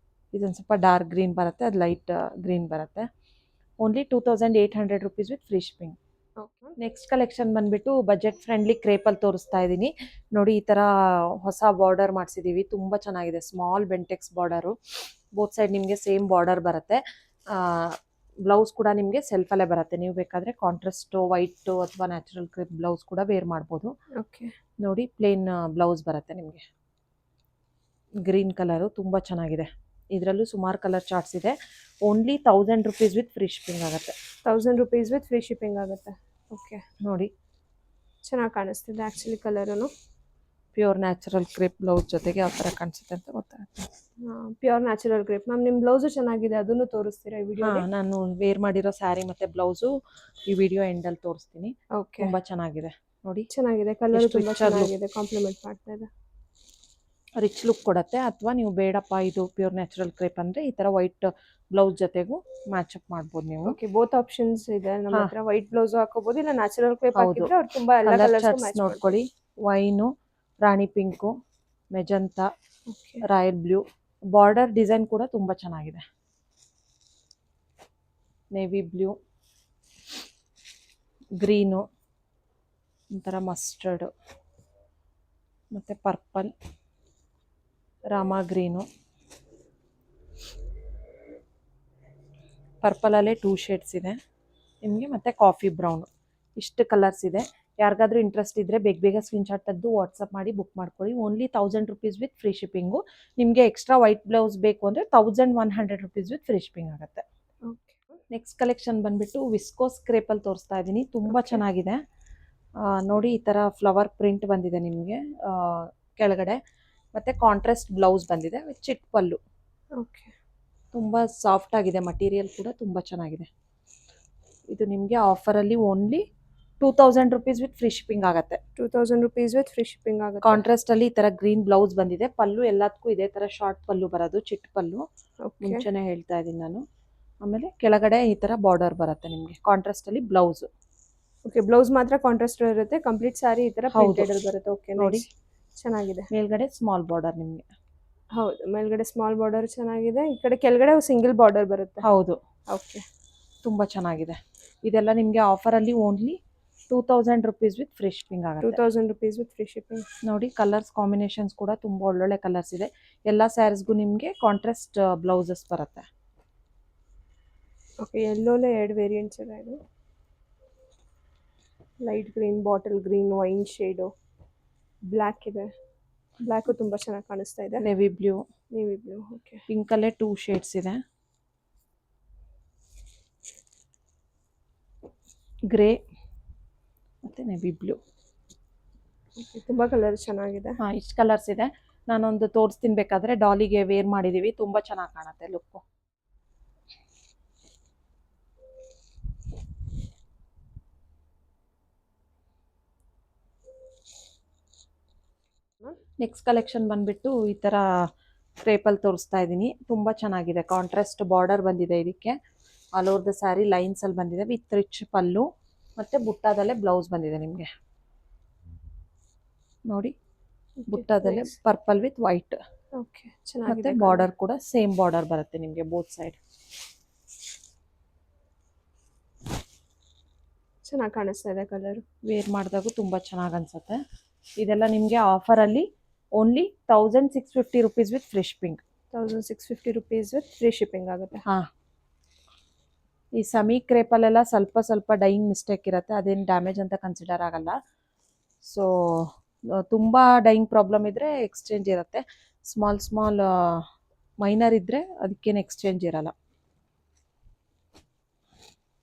ಇದೊಂದು ಸ್ವಲ್ಪ ಡಾರ್ಕ್ ಗ್ರೀನ್ ಬರುತ್ತೆ, ಅದು ಲೈಟ್ ಗ್ರೀನ್ ಬರುತ್ತೆ. Only 2800 rupees with free shipping. Next collection ಬಂದ್ಬಿಟ್ಟು ಬಜೆಟ್ ಫ್ರೆಂಡ್ಲಿ ಕ್ರೇಪಲ್ಲಿ ತೋರಿಸ್ತಾ ಇದ್ದೀನಿ. ನೋಡಿ, ಈ ಥರ ಹೊಸ ಬಾರ್ಡರ್ ಮಾಡಿಸಿದ್ದೀವಿ, ತುಂಬ ಚೆನ್ನಾಗಿದೆ. Small Bentex border, both side ನಿಮಗೆ ಸೇಮ್ ಬಾರ್ಡರ್ ಬರುತ್ತೆ. ಬ್ಲೌಸ್ ಕೂಡ ನಿಮಗೆ ಸೆಲ್ಫಲ್ಲೇ ಬರುತ್ತೆ. ನೀವು ಬೇಕಾದರೆ ಕಾಂಟ್ರಾಸ್ಟು ವೈಟು ಅಥವಾ ನ್ಯಾಚುರಲ್ ಕ್ರೇಪ್ ಬ್ಲೌಸ್ ಕೂಡ ವೇರ್ ಮಾಡ್ಬೋದು. ಓಕೆ, ನೋಡಿ, ಪ್ಲೇನ್ ಬ್ಲೌಸ್ ಬರುತ್ತೆ ನಿಮಗೆ. ಗ್ರೀನ್ ಕಲರು ತುಂಬ ಚೆನ್ನಾಗಿದೆ. ಇದರಲ್ಲೂ ಸುಮಾರು ಕಲರ್ ಚಾರ್ಟ್ಸ್ ಇದೆ. Only 1000 rupees with free shipping ಆಗುತ್ತೆ. 1000 rupees with free shipping ಆಗುತ್ತೆ. ಓಕೆ, ನೋಡಿ, ಚೆನ್ನಾಗಿ ಕಾಣಿಸ್ತಿದೆ ಆಕ್ಚುಲಿ ಕಲರನು. ಪ್ಯೂರ್ ನ್ಯಾಚುರಲ್ ಕ್ರೇಪ್ ಬ್ಲೌಸ್ ಜೊತೆಗೆ ಯಾವ ಥರ ಕಾಣಿಸುತ್ತೆ ಅಂತ ಗೊತ್ತಾಗುತ್ತೆ. Pure natural crepe. ಮ್ಯಾಮ್ ನಿಮ್ಮ ಬ್ಲೌಸು ಚೆನ್ನಾಗಿದೆ, ಅದನ್ನು ತೋರಿಸ್ತೀರಾ ಈ ವಿಡಿಯೋ? ಹಾಂ, ನಾನು ವೇರ್ ಮಾಡಿರೋ ಸ್ಯಾರಿ ಮತ್ತು ಬ್ಲೌಸು ಈ ವಿಡಿಯೋ ಎಂಡಲ್ಲಿ ತೋರಿಸ್ತೀನಿ. ಓಕೆ, ತುಂಬ ಚೆನ್ನಾಗಿದೆ. ನೋಡಿ, ಚೆನ್ನಾಗಿದೆ. ಕಲರ್ ಎಷ್ಟು ತುಂಬಾ rich ಆಗಿ ಚೆನ್ನಾಗಿದೆ, ಕಾಂಪ್ಲಿಮೆಂಟ್ ಮಾಡ್ತಾ ಇದೆ. ರಿಚ್ ಲುಕ್ ಕೊಡುತ್ತೆ. ಅಥವಾ ನೀವು ಬೇಡಪ್ಪ ಇದು ಪ್ಯೂರ್ ನ್ಯಾಚುರಲ್ ಕ್ರೇಪ್ ಅಂದರೆ ಈ ಥರ ವೈಟ್ ಬ್ಲೌಸ್ ಜೊತೆಗೂ ಮ್ಯಾಚಪ್ ಮಾಡ್ಬೋದು ನೀವು. ಓಕೆ, ಬೋತ್ ಆಪ್ಷನ್ಸ್ ಇದೆ ನಮ್ಮ ಹಾ. ಹತ್ರ. ವೈಟ್ ಬ್ಲೌಸ್ ಹಾಕೋಬಹುದು, ಇಲ್ಲ ನ್ಯಾಚುರಲ್ ಕ್ರೇಪ್ ಹೌದು. ಹಾಕಿದ್ರೆ ಅವ್ರು ತುಂಬಾ ಎಲ್ಲ ಕಲರ್ ಕಲರ್ಸ್ ಚಾರ್ಟ್ಸ್ ಮ್ಯಾಚ್ ನೋಡ್ಕೊಳ್ಳಿ. Wine, rani pink, magenta, okay, royal blue. Border design ಕೂಡ ತುಂಬ ಚೆನ್ನಾಗಿದೆ. ನೇವಿ ಬ್ಲೂ, ಗ್ರೀನು, ಒಂಥರ ಮಸ್ಟರ್ಡು, ಮತ್ತು ಪರ್ಪಲ್, ರಾಮ ಗ್ರೀನು. ಪರ್ಪಲಲ್ಲೇ 2 ಶೇಡ್ಸ್ ಇದೆ ನಿಮಗೆ, ಮತ್ತು ಕಾಫಿ ಬ್ರೌನು. ಇಷ್ಟು ಕಲರ್ಸ್ ಇದೆ. ಯಾರಿಗಾದ್ರೂ ಇಂಟ್ರೆಸ್ಟ್ ಇದ್ದರೆ ಬೇಗ ಬೇಗ ಸ್ಕ್ರೀನ್ಶಾಟ್ ತೆಗೆದು ವಾಟ್ಸಪ್ ಮಾಡಿ ಬುಕ್ ಮಾಡ್ಕೊಳ್ಳಿ. Only 1000 rupees with free shipping. ನಿಮಗೆ ಎಕ್ಸ್ಟ್ರಾ ವೈಟ್ ಬ್ಲೌಸ್ ಬೇಕು ಅಂದರೆ 1100 ರುಪೀಸ್ ವಿತ್ ಫ್ರೀ ಶಿಪ್ಪಿಂಗ್ ಆಗುತ್ತೆ. ಓಕೆ. ನೆಕ್ಸ್ಟ್ ಕಲೆಕ್ಷನ್ ಬಂದುಬಿಟ್ಟು ವಿಸ್ಕೋಸ್ ಕ್ರೇಪಲ್ಲಿ ತೋರಿಸ್ತಾ ಇದ್ದೀನಿ. ತುಂಬ ಚೆನ್ನಾಗಿದೆ. ನೋಡಿ, ಈ ಥರ ಫ್ಲವರ್ ಪ್ರಿಂಟ್ ಬಂದಿದೆ ನಿಮಗೆ ಕೆಳಗಡೆ, ಮತ್ತು ಕಾಂಟ್ರಾಸ್ಟ್ ಬ್ಲೌಸ್ ಬಂದಿದೆ ವಿತ್ ಚಿಟ್ ಪಲ್ಲು. ಓಕೆ, ತುಂಬ ಸಾಫ್ಟ್ ಆಗಿದೆ, ಮಟೀರಿಯಲ್ ಕೂಡ ತುಂಬ ಚೆನ್ನಾಗಿದೆ. ಇದು ನಿಮಗೆ ಆಫರಲ್ಲಿ only 2000 rupees with free shipping ಆಗುತ್ತೆ. 2000 rupees with free shipping ಆಗುತ್ತೆ. ಕಾಂಟ್ರಾಸ್ಟಲ್ಲಿ ಈ ಥರ ಗ್ರೀನ್ ಬ್ಲೌಸ್ ಬಂದಿದೆ. ಪಲ್ಲು ಎಲ್ಲದಕ್ಕೂ ಇದೇ ಥರ ಶಾರ್ಟ್ ಪಲ್ಲು ಬರೋದು, ಚಿಟ್ ಪಲ್ಲು. ಓಕೆ, ಮುಂಚೆನೇ ಹೇಳ್ತಾ ಇದ್ದೀನಿ ನಾನು. ಆಮೇಲೆ ಕೆಳಗಡೆ ಈ ಥರ ಬಾರ್ಡರ್ ಬರುತ್ತೆ ನಿಮಗೆ. ಕಾಂಟ್ರಾಸ್ಟಲ್ಲಿ ಬ್ಲೌಸು. ಓಕೆ, ಬ್ಲೌಸ್ ಮಾತ್ರ ಕಾಂಟ್ರಾಸ್ಟ್ ಇರುತ್ತೆ, ಕಂಪ್ಲೀಟ್ ಸಾರಿ ಈ ತರ ಹೌದು. ಪ್ರಿಂಟೆಡ್ ಬರುತ್ತೆ. ಓಕೆ, ನೋಡಿ. ಚೆನ್ನಾಗಿದೆ. ಮೇಲ್ಗಡೆ ಸ್ಮಾಲ್ ಬಾರ್ಡರ್ ನಿಮಗೆ. ಹೌದು, ಮೇಲ್ಗಡೆ ಸ್ಮಾಲ್ ಬಾರ್ಡರ್ ಚೆನ್ನಾಗಿದೆ, ಈ ಕಡೆ ಕೆಳಗಡೆ ಸಿಂಗಲ್ ಬಾರ್ಡರ್ ಬರುತ್ತೆ. ಹೌದು, ಓಕೆ, ತುಂಬ ಚೆನ್ನಾಗಿದೆ. ಇದೆಲ್ಲ ನಿಮಗೆ ಆಫರಲ್ಲಿ only 2000 rupees with free shipping ಆಗುತ್ತೆ. 2000 rupees with free shipping. ನೋಡಿ, ಕಲರ್ಸ್ ಕಾಂಬಿನೇಷನ್ಸ್ ಕೂಡ ತುಂಬ ಒಳ್ಳೊಳ್ಳೆ ಕಲರ್ಸ್ ಇದೆ. ಎಲ್ಲ ಸ್ಯಾರೀಸ್ಗೂ ನಿಮಗೆ ಕಾಂಟ್ರಾಸ್ಟ್ ಬ್ಲೌಸಸ್ ಬರುತ್ತೆ. ಓಕೆ, ಎಲ್ಲೋಲೆ 2 ವೇರಿಯಂಟ್ಸ್ ಇದೆ. ಇದು light green, bottle green, wine shade, black ಇದೆ. ಬ್ಲ್ಯಾಕು ತುಂಬ ಚೆನ್ನಾಗಿ ಕಾಣಿಸ್ತಾ ಇದೆ. Navy blue, navy blue. Okay, ಪಿಂಕಲ್ಲೇ 2 ಶೇಡ್ಸ್ ಇದೆ. ಗ್ರೇ ಮತ್ತು ನೇವಿ ಬ್ಲೂ. ತುಂಬ ಕಲರ್ ಚೆನ್ನಾಗಿದೆ. ಹಾಂ, ಇಷ್ಟು ಕಲರ್ಸ್ ಇದೆ. ನಾನೊಂದು ತೋರಿಸ್ತೀನಿ, ಬೇಕಾದರೆ ಡಾಲಿಗೆ ವೇರ್ ಮಾಡಿದ್ದೀವಿ, ತುಂಬ ಚೆನ್ನಾಗಿ ಕಾಣುತ್ತೆ ಲುಕ್ಕು. ನೆಕ್ಸ್ಟ್ ಕಲೆಕ್ಷನ್ ಬಂದುಬಿಟ್ಟು ಈ ಥರ ಕ್ರೇಪಲ್ಲಿ ತೋರಿಸ್ತಾ ಇದ್ದೀನಿ. ತುಂಬ ಚೆನ್ನಾಗಿದೆ. ಕಾಂಟ್ರಾಸ್ಟ್ ಬಾರ್ಡರ್ ಬಂದಿದೆ ಇದಕ್ಕೆ. ಆಲ್ ಓವರ್ ದ ಸ್ಯಾರಿ ಲೈನ್ಸಲ್ಲಿ ಬಂದಿದೆ ವಿತ್ ರಿಚ್ ಪಲ್ಲು, ಮತ್ತು ಬುಟ್ಟಾದಲ್ಲೇ ಬ್ಲೌಸ್ ಬಂದಿದೆ ನಿಮಗೆ. ನೋಡಿ, ಬುಟ್ಟಾದಲ್ಲೇ ಪರ್ಪಲ್ ವಿತ್ ವೈಟ್. ಓಕೆ, ಮತ್ತು ಚೆನ್ನಾಗಿದೆ. ಬಾರ್ಡರ್ ಕೂಡ ಸೇಮ್ ಬಾರ್ಡರ್ ಬರುತ್ತೆ ನಿಮಗೆ ಬೋತ್ ಸೈಡ್. ಚೆನ್ನಾಗಿ ಕಾಣಿಸ್ತಾ ಇದೆ ಕಲರ್. ವೇರ್ ಮಾಡಿದಾಗೂ ತುಂಬ ಚೆನ್ನಾಗಿ ಅನಿಸುತ್ತೆ. ಇದೆಲ್ಲ ನಿಮಗೆ ಆಫರಲ್ಲಿ only 1650 rupees with free shipping. 1650 rupees with free shipping ಆಗುತ್ತೆ. ಹಾಂ, ಈ ಸಮಿ ಕ್ರೇಪಲ್ಲೆಲ್ಲ ಸ್ವಲ್ಪ ಸ್ವಲ್ಪ ಡೈಯಿಂಗ್ ಮಿಸ್ಟೇಕ್ ಇರುತ್ತೆ, ಅದೇನು ಡ್ಯಾಮೇಜ್ ಅಂತ ಕನ್ಸಿಡರ್ ಆಗಲ್ಲ. ಸೊ ತುಂಬ ಡೈಯಿಂಗ್ ಪ್ರಾಬ್ಲಮ್ ಇದ್ದರೆ ಎಕ್ಸ್ಚೇಂಜ್ ಇರುತ್ತೆ. ಸ್ಮಾಲ್ ಮೈನರ್ ಇದ್ದರೆ ಅದಕ್ಕೇನು ಎಕ್ಸ್ಚೇಂಜ್ ಇರಲ್ಲ.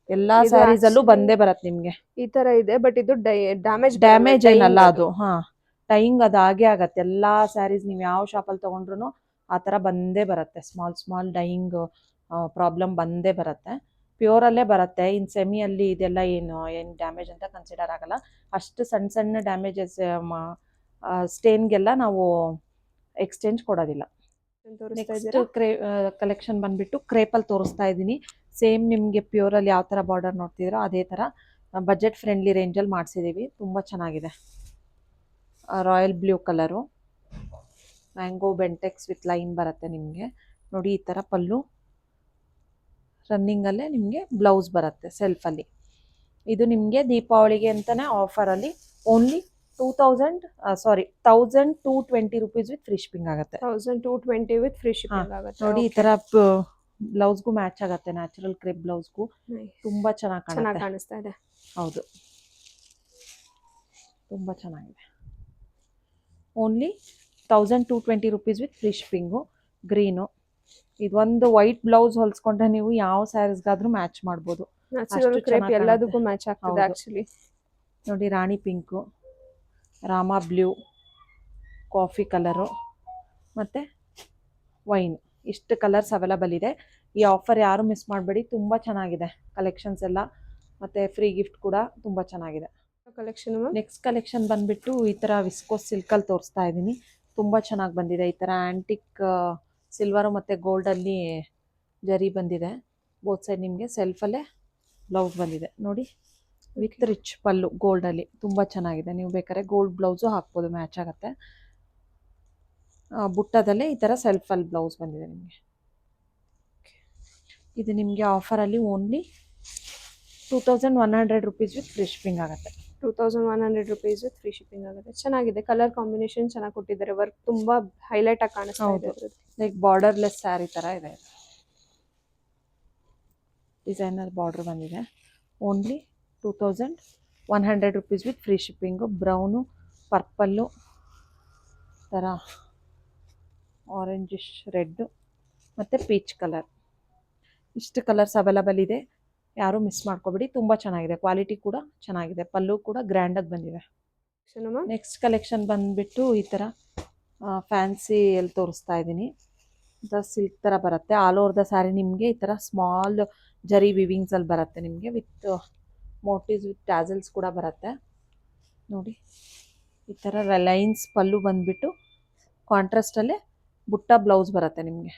ಎಲ್ಲ ಸ್ಯಾರೀಸಲ್ಲೂ ಬಂದೇ ಬರುತ್ತೆ ನಿಮಗೆ ಈ ತರ ಇದೆ, ಬಟ್ ಇದು ಡ್ಯಾಮೇಜ್ ಏನಲ್ಲ ಅದು. ಹಾಂ, ಡೈಯಿಂಗ್ ಅದು ಆಗೇ ಆಗತ್ತೆ. ಎಲ್ಲ ಸ್ಯಾರೀಸ್ ನೀವು ಯಾವ ಶಾಪಲ್ಲಿ ತೊಗೊಂಡ್ರು ಆ ಥರ ಬಂದೇ ಬರುತ್ತೆ. ಸ್ಮಾಲ್ ಡೈಯಿಂಗ್ ಪ್ರಾಬ್ಲಮ್ ಬಂದೇ ಬರುತ್ತೆ. ಪ್ಯೂರಲ್ಲೇ ಬರುತ್ತೆ. ಇನ್ನು ಸೆಮಿಯಲ್ಲಿ ಇದೆಲ್ಲ ಏನು ಡ್ಯಾಮೇಜ್ ಅಂತ ಕನ್ಸಿಡರ್ ಆಗಲ್ಲ. ಅಷ್ಟು ಸಣ್ಣ ಸಣ್ಣ ಡ್ಯಾಮೇಜಸ್ ಸ್ಟೇನ್ಗೆಲ್ಲ ನಾವು ಎಕ್ಸ್ಚೇಂಜ್ ಕೊಡೋದಿಲ್ಲ. ತೋರಿಸ್ತಾ ನೆಕ್ಸ್ಟ್ ಇದ್ದೀರಾ ಕಲೆಕ್ಷನ್ ಬಂದ್ಬಿಟ್ಟು ಕ್ರೇಪಲ್ಲಿ ತೋರಿಸ್ತಾ ಇದ್ದೀನಿ. ಸೇಮ್ ನಿಮಗೆ ಪ್ಯೂರಲ್ಲಿ ಯಾವ ಥರ ಬಾರ್ಡರ್ ನೋಡ್ತಿದ್ದೀರೋ ಅದೇ ಥರ ಬಜೆಟ್ ಫ್ರೆಂಡ್ಲಿ ರೇಂಜಲ್ಲಿ ಮಾಡಿಸಿದ್ದೀವಿ. ತುಂಬ ಚೆನ್ನಾಗಿದೆ. Royal blue colour, mango Bentex with line ಬರುತ್ತೆ ನಿಮಗೆ. ನೋಡಿ ಈ ಥರ ಪಲ್ಲು, ರನ್ನಿಂಗಲ್ಲೇ ನಿಮಗೆ ಬ್ಲೌಸ್ ಬರುತ್ತೆ ಸೆಲ್ಫಲ್ಲಿ. ಇದು ನಿಮಗೆ ದೀಪಾವಳಿಗೆ ಅಂತಲೇ ಆಫರಲ್ಲಿ only 1220 rupees with free shipping ಆಗುತ್ತೆ. 1220 ವಿತ್ ಫ್ರೀ ಶಿಪ್ಪಿಂಗ್ ಆಗುತ್ತೆ. ನೋಡಿ ಈ ಥರ ಬ್ಲೌಸ್ಗೂ ಮ್ಯಾಚ್ ಆಗುತ್ತೆ. ನ್ಯಾಚುರಲ್ ಕ್ರೇಪ್ ಬ್ಲೌಸ್ಗೂ ತುಂಬ ಚೆನ್ನಾಗಿ ಕಾಣಿಸ್ತಾ ಇದೆ. ಹೌದು, ತುಂಬ ಚೆನ್ನಾಗಿದೆ. Only 1220 rupees with free shipping. Green, ಇದೊಂದು ವೈಟ್ ಬ್ಲೌಸ್ ಹೊಲ್ಸ್ಕೊಂಡ್ರೆ ನೀವು ಯಾವ ಸ್ಯಾರೀಸ್ಗಾದ್ರೂ ಮ್ಯಾಚ್ ಮಾಡ್ಬೋದು. ನ್ಯಾಚುರಲ್ ಕ್ರೇಪ್ ಎಲ್ಲದಕ್ಕೂ ಮ್ಯಾಚ್ ಆಗ್ತದೆ ಆಕ್ಚುಲಿ. ನೋಡಿ rani pink, rama blue, coffee colour ಮತ್ತು ವೈನ್, ಇಷ್ಟು ಕಲರ್ಸ್ ಅವೈಲಬಲ್ ಇದೆ. ಈ ಆಫರ್ ಯಾರು ಮಿಸ್ ಮಾಡಬೇಡಿ. ತುಂಬ ಚೆನ್ನಾಗಿದೆ ಕಲೆಕ್ಷನ್ಸ್ ಎಲ್ಲ, ಮತ್ತು ಫ್ರೀ ಗಿಫ್ಟ್ ಕೂಡ ತುಂಬ ಚೆನ್ನಾಗಿದೆ. ಕಲೆಕ್ಷನ್ ನೆಕ್ಸ್ಟ್ ಕಲೆಕ್ಷನ್ ಬಂದುಬಿಟ್ಟು ಈ ಥರ ವಿಸ್ಕೋಸ್ ಸಿಲ್ಕಲ್ಲಿ ತೋರಿಸ್ತಾ ಇದ್ದೀನಿ. ತುಂಬ ಚೆನ್ನಾಗಿ ಬಂದಿದೆ. ಈ ಥರ ಆ್ಯಂಟಿಕ್ ಸಿಲ್ವರು ಮತ್ತು ಗೋಲ್ಡಲ್ಲಿ ಜರಿ ಬಂದಿದೆ. ಬೋತ್ ಸೈಡ್ ನಿಮಗೆ ಸೆಲ್ಫಲ್ಲೇ ಬ್ಲೌಸ್ ಬಂದಿದೆ ನೋಡಿ, ವಿತ್ ರಿಚ್ ಪಲ್ಲು ಗೋಲ್ಡಲ್ಲಿ. ತುಂಬ ಚೆನ್ನಾಗಿದೆ. ನೀವು ಬೇಕಾದ್ರೆ ಗೋಲ್ಡ್ ಬ್ಲೌಸು ಹಾಕ್ಬೋದು, ಮ್ಯಾಚ್ ಆಗುತ್ತೆ. ಬುಟ್ಟದಲ್ಲೇ ಈ ಥರ ಸೆಲ್ಫಲ್ಲಿ ಬ್ಲೌಸ್ ಬಂದಿದೆ ನಿಮಗೆ. ಇದು ನಿಮಗೆ ಆಫರಲ್ಲಿ only 2100 rupees with free shipping ಆಗುತ್ತೆ. 2100 ರುಪೀಸ್ ವಿತ್ ಫ್ರೀ ಶಿಪ್ಪಿಂಗ್ ಆಗುತ್ತೆ. ಚೆನ್ನಾಗಿದೆ. ಕಲರ್ ಕಾಂಬಿನೇಷನ್ ಚೆನ್ನಾಗಿ ಕೊಟ್ಟಿದ್ದಾರೆ. ವರ್ಕ್ ತುಂಬಾ ಹೈಲೈಟ್ ಆಗಿ ಕಾಣಿಸ್ತಾ ಇದೆ. ಲೈಕ್ ಬಾರ್ಡರ್ಲೆಸ್ ಸ್ಯಾರಿ ಥರ ಇದೆ. ಡಿಸೈನರ್ ಬಾರ್ಡರ್ ಬಂದಿದೆ. Only 2100 rupees with free shipping. Brown, purple ಥರ, ಆರೆಂಜಿಶ್ ರೆಡ್ಡು ಮತ್ತು ಪೀಚ್ ಕಲರ್, ಇಷ್ಟು ಕಲರ್ಸ್ ಅವೈಲಬಲ್ ಇದೆ. ಯಾರೂ ಮಿಸ್ ಮಾಡ್ಕೊಬೇಡಿ. ತುಂಬ ಚೆನ್ನಾಗಿದೆ. ಕ್ವಾಲಿಟಿ ಕೂಡ ಚೆನ್ನಾಗಿದೆ. ಪಲ್ಲು ಕೂಡ ಗ್ರ್ಯಾಂಡಾಗಿ ಬಂದಿದೆ. ನೆಕ್ಸ್ಟ್ ಕಲೆಕ್ಷನ್ ಬಂದುಬಿಟ್ಟು ಈ ಥರ ಫ್ಯಾನ್ಸಿಯಲ್ಲಿ ತೋರಿಸ್ತಾ ಇದ್ದೀನಿ. ಈ ಥರ ಸಿಲ್ಕ್ ಥರ ಬರುತ್ತೆ. ಆಲ್ ಓವರ್ ದ ಸ್ಯಾರಿ ನಿಮಗೆ ಈ ಥರ ಸ್ಮಾಲ್ ಜರಿ ವಿವಿಂಗ್ಸಲ್ಲಿ ಬರುತ್ತೆ ನಿಮಗೆ. ವಿತ್ ಮೋಟಿವ್ಸ್ ವಿತ್ ಟ್ಯಾಸಲ್ಸ್ ಕೂಡ ಬರುತ್ತೆ ನೋಡಿ. ಈ ಥರ ಲೈನ್ಸ್ ಪಲ್ಲು ಬಂದುಬಿಟ್ಟು ಕಾಂಟ್ರಾಸ್ಟಲ್ಲೇ ಬುಟ್ಟ ಬ್ಲೌಸ್ ಬರುತ್ತೆ ನಿಮಗೆ.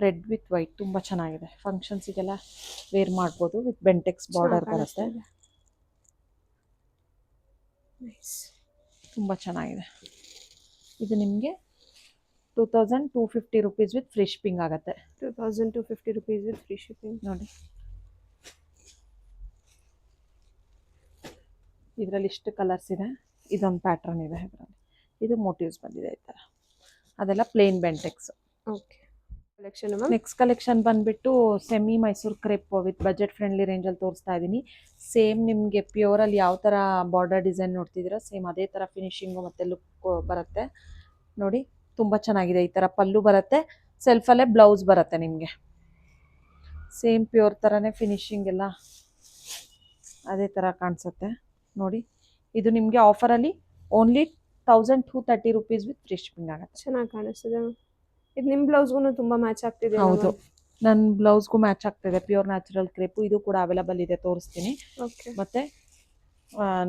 ರೆಡ್ ವಿತ್ ವೈಟ್ ತುಂಬ ಚೆನ್ನಾಗಿದೆ. ಫಂಕ್ಷನ್ಸಿಗೆಲ್ಲ ವೇರ್ ಮಾಡ್ಬೋದು. ವಿತ್ ಬೆಂಟೆಕ್ಸ್ ಬಾರ್ಡರ್ ಬರುತ್ತೆ. ತುಂಬ ಚೆನ್ನಾಗಿದೆ. ಇದು ನಿಮಗೆ 2250 ರುಪೀಸ್ ವಿತ್ ಫ್ರೀ ಶಿಪ್ಪಿಂಗ್ ಆಗುತ್ತೆ. 2250 ರುಪೀಸ್ ವಿತ್ ಫ್ರೀ ಶಿಪ್ಪಿಂಗ್. ನೋಡಿ ಇದರಲ್ಲಿ ಇಷ್ಟು ಕಲರ್ಸ್ ಇದೆ. ಇದೊಂದು ಪ್ಯಾಟ್ರನ್ ಇದೆ ಇದರಲ್ಲಿ. ಇದು ಮೋಟಿವ್ಸ್ ಬಂದಿದೆ ಈ ಥರ. ಅದೆಲ್ಲ plain Bentex. Okay. Collection next collection ಬಂದುಬಿಟ್ಟು semi Mysore crepe with budget friendly ರೇಂಜಲ್ಲಿ ತೋರಿಸ್ತಾ ಇದ್ದೀನಿ. ಸೇಮ್ ನಿಮಗೆ ಪ್ಯೂರಲ್ಲಿ ಯಾವ ಥರ ಬಾರ್ಡರ್ ಡಿಸೈನ್ ನೋಡ್ತಿದ್ದೀರಾ ಸೇಮ್ ಅದೇ ಥರ ಫಿನಿಶಿಂಗು ಮತ್ತು ಲುಕ್ ಬರುತ್ತೆ ನೋಡಿ. ತುಂಬ ಚೆನ್ನಾಗಿದೆ. ಈ ಥರ ಪಲ್ಲು ಬರುತ್ತೆ, ಸೆಲ್ಫಲ್ಲೇ ಬ್ಲೌಸ್ ಬರುತ್ತೆ ನಿಮಗೆ. ಸೇಮ್ ಪ್ಯೂರ್ ಥರನೇ ಫಿನಿಶಿಂಗ್ ಎಲ್ಲ ಅದೇ ಥರ ಕಾಣಿಸುತ್ತೆ ನೋಡಿ. ಇದು ನಿಮಗೆ ಆಫರಲ್ಲಿ only 1230 rupees with free shipping ಆಗುತ್ತೆ. ಚೆನ್ನಾಗಿ ಕಾಣಿಸ್ತಿದೆ. ಇದು ನಿಮ್ಮ ಬ್ಲೌಸ್ಗೂ ತುಂಬ ಮ್ಯಾಚ್ ಆಗ್ತಿದೆ. ಹೌದು, ನನ್ನ ಬ್ಲೌಸ್ಗೂ ಮ್ಯಾಚ್ ಆಗ್ತಿದೆ. Pure natural crepe. ಇದು ಕೂಡ ಅವೈಲಬಲ್ ಇದೆ, ತೋರಿಸ್ತೀನಿ. ಓಕೆ. ಮತ್ತು